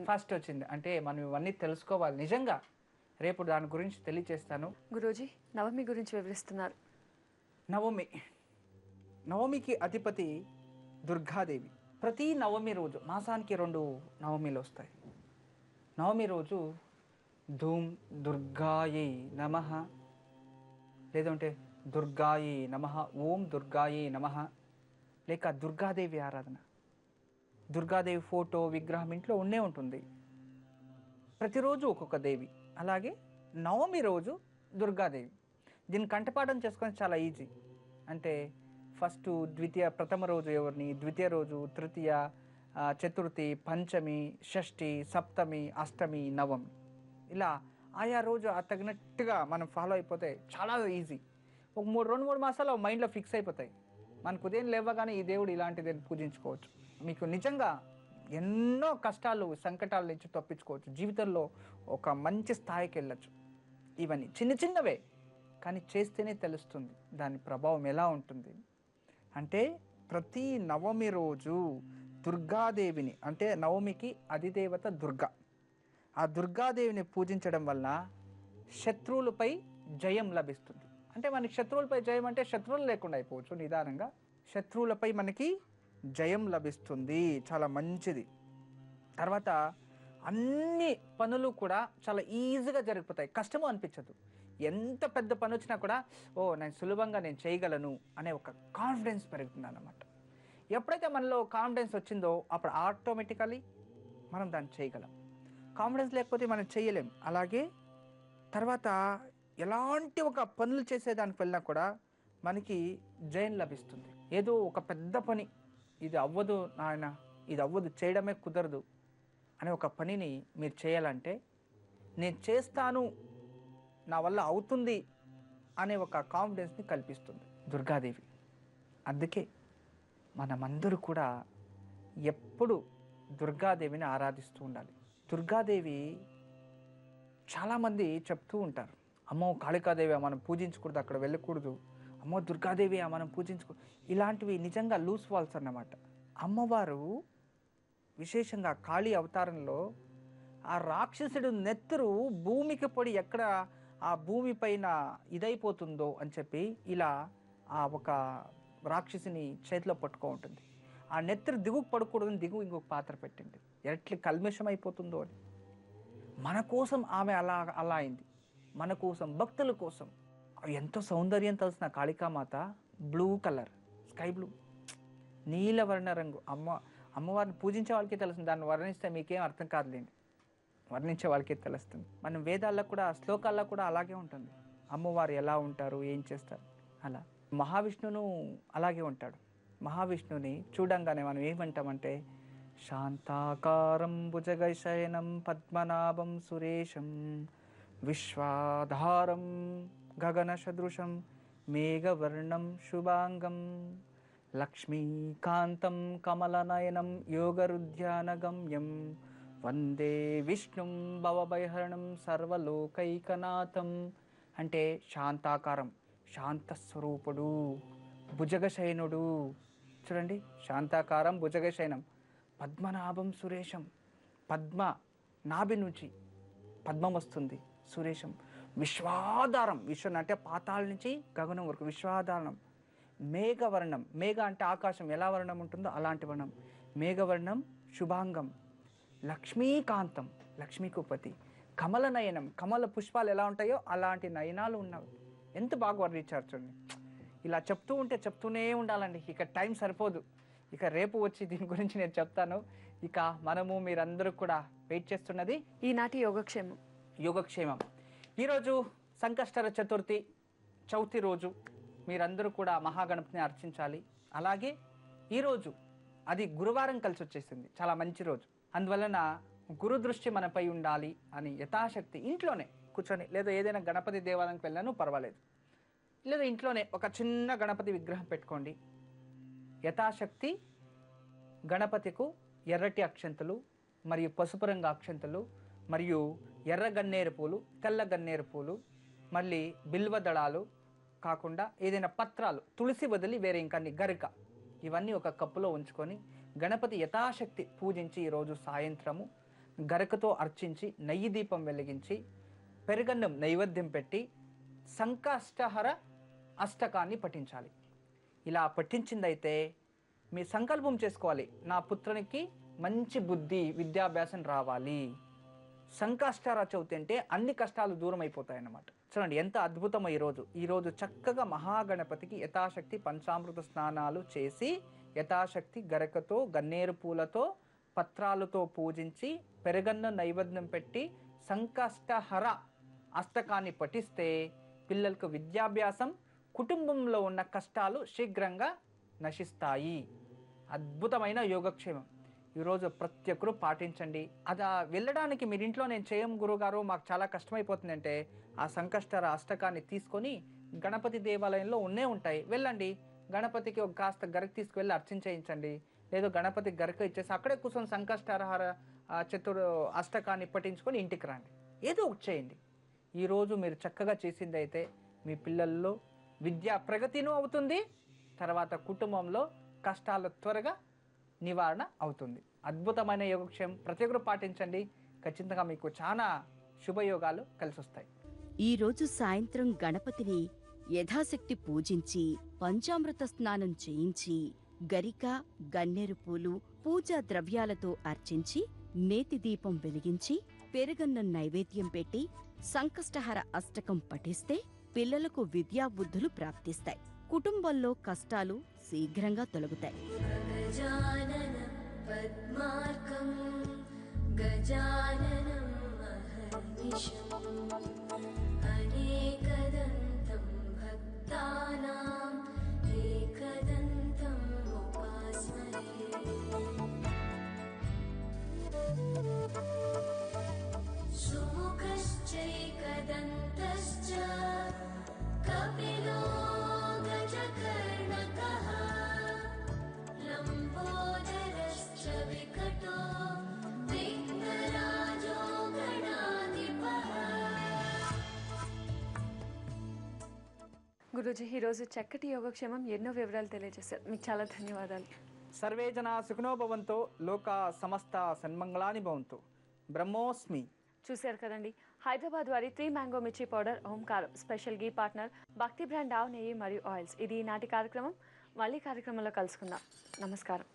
ఫస్ట్ వచ్చింది. అంటే మనం ఇవన్నీ తెలుసుకోవాలి నిజంగా. రేపు దాని గురించి తెలియచేస్తాను. గురూజీ, నవమి గురించి వివరిస్తున్నారు. నవమికి అధిపతి దుర్గాదేవి. ప్రతి నవమి రోజు, మాసానికి 2 నవమిలు వస్తాయి. నవమి రోజు ధూమ్ దుర్గాయై నమః, లేదంటే దుర్గాయై నమః, ఓం దుర్గాయై నమః, లేక దుర్గాదేవి ఆరాధన. దుర్గాదేవి ఫోటో విగ్రహం ఇంట్లో ఉండే ఉంటుంది. ప్రతిరోజు ఒక్కొక్క దేవి. అలాగే నవమి రోజు దుర్గాదేవి. దీన్ని కంఠపాఠం చేసుకొని చాలా ఈజీ. అంటే ఫస్ట్ ప్రథమ రోజు ఎవరిని, ద్వితీయ రోజు, తృతీయ, చతుర్థి, పంచమి, షష్ఠి, సప్తమి, అష్టమి, నవమి, ఇలా ఆయా రోజు తగినట్టుగా మనం ఫాలో అయిపోతే చాలా ఈజీ. ఒక 2-3 మాసాలు మైండ్లో ఫిక్స్ అయిపోతాయి. మనకు ఉదయం లేవగానే ఈ దేవుడు ఇలాంటిది పూజించుకోవచ్చు. మీకు నిజంగా ఎన్నో కష్టాలు సంకటాల నుంచి తప్పించుకోవచ్చు, జీవితంలో ఒక మంచి స్థాయికి వెళ్ళచ్చు. ఇవన్నీ చిన్న చిన్నవే, కానీ చేస్తేనే తెలుస్తుంది దాని ప్రభావం ఎలా ఉంటుంది. అంటే ప్రతి నవమి రోజు దుర్గాదేవిని, అంటే నవమికి అధిదేవత దుర్గా, ఆ దుర్గాదేవిని పూజించడం వల్ల శత్రువులపై జయం లభిస్తుంది. అంటే మనకి శత్రువులపై జయం అంటే శత్రువులు లేకుండా అయిపోవచ్చు, నిదానంగా శత్రువులపై మనకి జయం లభిస్తుంది. చాలా మంచిది. తర్వాత అన్ని పనులు కూడా చాలా ఈజీగా జరిగిపోతాయి, కష్టము అనిపించదు. ఎంత పెద్ద పని వచ్చినా కూడా నేను సులభంగా నేను చేయగలను అనే ఒక కాన్ఫిడెన్స్ పెరుగుతుంది అన్నమాట. ఎప్పుడైతే మనలో కాన్ఫిడెన్స్ వచ్చిందో అప్పుడు ఆటోమేటికలీ మనం దాన్ని చేయగలం. కాన్ఫిడెన్స్ లేకపోతే మనం చేయలేం. అలాగే తర్వాత ఎలాంటి ఒక పనులు చేసేదానికి వెళ్ళినా కూడా మనకి జయం లభిస్తుంది. ఏదో ఒక పెద్ద పని, ఇది అవ్వదు నాయన, ఇది అవ్వదు, చేయడమే కుదరదు అనే ఒక పనిని మీరు చేయాలంటే నేను చేస్తాను, నా వల్ల అవుతుంది అనే ఒక కాన్ఫిడెన్స్ని కల్పిస్తుంది దుర్గాదేవి. అందుకే మనమందరూ కూడా ఎప్పుడు దుర్గాదేవిని ఆరాధిస్తూ ఉండాలి. దుర్గాదేవి చాలామంది చెప్తూ ఉంటారు, అమ్మో కాళికాదేవి మనం పూజించకూడదు, అక్కడ వెళ్ళకూడదు, అమ్మో దుర్గాదేవి మనం పూజించకూడదు. ఇలాంటివి నిజంగా లూస్ వాల్స్ అన్నమాట. అమ్మవారు విశేషంగా కాళీ అవతారంలో ఆ రాక్షసుడు నెత్తురు భూమికి పడి ఎక్కడ ఆ భూమి పైన ఇదైపోతుందో అని చెప్పి ఇలా ఆ ఒక రాక్షసిని చేతిలో పట్టుకో ఉంటుంది. ఆ నెత్తురు దిగుకు పడకూడదని దిగువ ఇంకొక పాత్ర పెట్టింది, ఎట్లా కల్మషం అయిపోతుందో అని. మన కోసం ఆమె అలా అయింది, మన కోసం, భక్తుల కోసం. ఎంతో సౌందర్యం తెలిసిన Kalikamata, blue colour, sky blue, నీలవర్ణ రంగు. అమ్మవారిని పూజించే వాళ్ళకే తెలుస్తుంది, దాన్ని వర్ణిస్తే మీకేం అర్థం కాదులేండి, వర్ణించే వాళ్ళకే తెలుస్తుంది. మనం వేదాల్లో కూడా శ్లోకాల్లో కూడా అలాగే ఉంటుంది, అమ్మవారు ఎలా ఉంటారు, ఏం చేస్తారు. అలా మహావిష్ణువును అలాగే ఉంటాడు. మహావిష్ణువుని చూడంగానే మనం ఏమంటామంటే శాంతాకారం భుజగశయనం పద్మనాభం సురేశం విశ్వాధారం గగన సదృశం మేఘవర్ణం శుభాంగం లక్ష్మీకాంతం కమలనయనం యోగరుధ్యానగమ్యం వందే విష్ణుం భవభయహరణం సర్వలోకైకనాథం. అంటే శాంతాకారం, శాంతస్వరూపుడు, భుజగశయనుడు. చూడండి, శాంతాకారం భుజగశయనం, పద్మనాభం సురేశం, పద్మ నాభి నుంచి పద్మం వస్తుంది, సురేశం, విశ్వాధారం, విశ్వం అంటే పాతాళ నుంచి గగనం వరకు విశ్వాధారం, మేఘవర్ణం, మేఘ అంటే ఆకాశం ఎలా వర్ణం ఉంటుందో అలాంటి వర్ణం, మేఘవర్ణం శుభాంగం, లక్ష్మీకాంతం, లక్ష్మీకుపతి, కమల నయనం, కమల పుష్పాలు ఎలా ఉంటాయో అలాంటి నయనాలు ఉన్నవి. ఎంత బాగా వర్ణించారు చూడండి. ఇలా చెప్తూ ఉంటే చెప్తూనే ఉండాలండి, ఇక టైం సరిపోదు. ఇక రేపు వచ్చి దీని గురించి నేను చెప్తాను. ఇక మనము మీరందరూ కూడా వెయిట్ చేస్తున్నది ఈనాటి యోగక్షేమం. ఈరోజు సంకష్టర చతుర్థి, చౌతి రోజు. మీరందరూ కూడా మహాగణపతిని అర్చించాలి. అలాగే ఈరోజు అది గురువారం కలిసి వచ్చేసింది, చాలా మంచి రోజు. అందువలన గురు దృష్టి మనపై ఉండాలి అని యథాశక్తి ఇంట్లోనే కూర్చొని, లేదా ఏదైనా గణపతి దేవాలయానికి వెళ్ళాను పర్వాలేదు, లేదా ఇంట్లోనే ఒక చిన్న గణపతి విగ్రహం పెట్టుకోండి. యథాశక్తి గణపతికు ఎర్రటి అక్షంతలు మరియు పసుపు రంగు అక్షంతలు మరియు ఎర్ర గన్నేరు పూలు, తెల్ల గన్నేరు పూలు, మళ్ళీ బిల్వ దళాలు కాకుండా ఏదైనా పత్రాలు, తులసి వదిలి వేరే ఇంకా గరిక, ఇవన్నీ ఒక కప్పులో ఉంచుకొని గణపతి యథాశక్తి పూజించి ఈరోజు సాయంత్రము గరికతో అర్చించి నెయ్యి దీపం వెలిగించి పెరుగన్నం నైవేద్యం పెట్టి సంకష్టహర అష్టకాన్ని పఠించాలి. ఇలా పఠించిందైతే మీ సంకల్పం చేసుకోవాలి, నా పుత్రునికి మంచి బుద్ధి విద్యాభ్యాసం రావాలి. సంకష్టహర చవితి అంటే అన్ని కష్టాలు దూరం అయిపోతాయన్నమాట. చూడండి ఎంత అద్భుతమో ఈరోజు చక్కగా మహాగణపతికి యథాశక్తి పంచామృత స్నానాలు చేసి యథాశక్తి గరికతో గన్నేరు పూలతో పత్రాలతో పూజించి పెరుగన్న నైవేద్యం పెట్టి సంకష్టహర అష్టకాన్ని పఠిస్తే పిల్లలకు విద్యాభ్యాసం, కుటుంబంలో ఉన్న కష్టాలు శీఘ్రంగా నశిస్తాయి. అద్భుతమైన యోగక్షేమం ఈరోజు ప్రతి ఒక్కరూ పాటించండి. అది వెళ్ళడానికి మీరు ఇంట్లో నేను చేయం గురుగారు మాకు చాలా కష్టమైపోతుంది అంటే ఆ సంకష్టహర అష్టకాన్ని తీసుకొని గణపతి దేవాలయంలో ఉంటాయి, వెళ్ళండి, గణపతికి ఒక కాస్త గరికి తీసుకువెళ్ళి అర్చన చేయించండి. లేదో గణపతి గరక ఇచ్చేసి అక్కడే కూర్చొని సంకష్టహర చతుర్ అష్టకాన్ని పఠించుకొని ఇంటికి రండి. ఏదో ఒకటి చేయండి. ఈరోజు మీరు చక్కగా చేసింది అయితే మీ పిల్లల్లో విద్యా ప్రగతినూ అవుతుంది, తర్వాత కుటుంబంలో కష్టాలు త్వరగా నివారణ అవుతుంది. అద్భుతమైన యోగక్షేమం ప్రతి ఒక్కరు పాటించండి. ఖచ్చితంగా మీకు చాలా శుభయోగాలు కలిసి వస్తాయి. ఈరోజు సాయంత్రం గణపతిని యథాశక్తి పూజించి పంచామృత స్నానం చేయించి గరిక, గన్నేరు పూలు, పూజా ద్రవ్యాలతో అర్చించి నేతి దీపం వెలిగించి పెరుగన్నం నైవేద్యం పెట్టి సంకష్టహర అష్టకం పఠిస్తే పిల్లలకు విద్యాబుద్ధులు ప్రాప్తిస్తాయి. కుటుంబంలో కష్టాలు శీఘ్రంగా తొలగుతాయి. గజానన పద్మార్కం గజాననం అహర్నిశం అనేకదంతం భక్తానాం ఏకదంతం ఉపాస్మహే. సుముఖశ్చైకదంతశ్చ కపిలో గజకర్ణకః లంబోదరశ్చ వికటో విఘ్నరాజో గణాధిపః. గురూజీ, ఈరోజు చక్కటి యోగక్షేమం ఎన్నో వివరాలు తెలియజేశారు. మీకు చాలా ధన్యవాదాలు. సర్వే జనా సుఖినో భవంతు, లోకా సమస్త సన్మంగళాని భవంతు. బ్రహ్మోస్మి. చూశారు కదండి, హైదరాబాద్ వారి 3 మ్యాంగో మిర్చి పౌడర్ ఓంకారం స్పెషల్ గీ పార్ట్నర్ భక్తి బ్రాండ్ ఆవు నెయ్యి మరియు ఆయిల్స్. ఇది ఈనాటి కార్యక్రమం. మళ్ళీ కార్యక్రమంలో కలుసుకుందాం. నమస్కారం.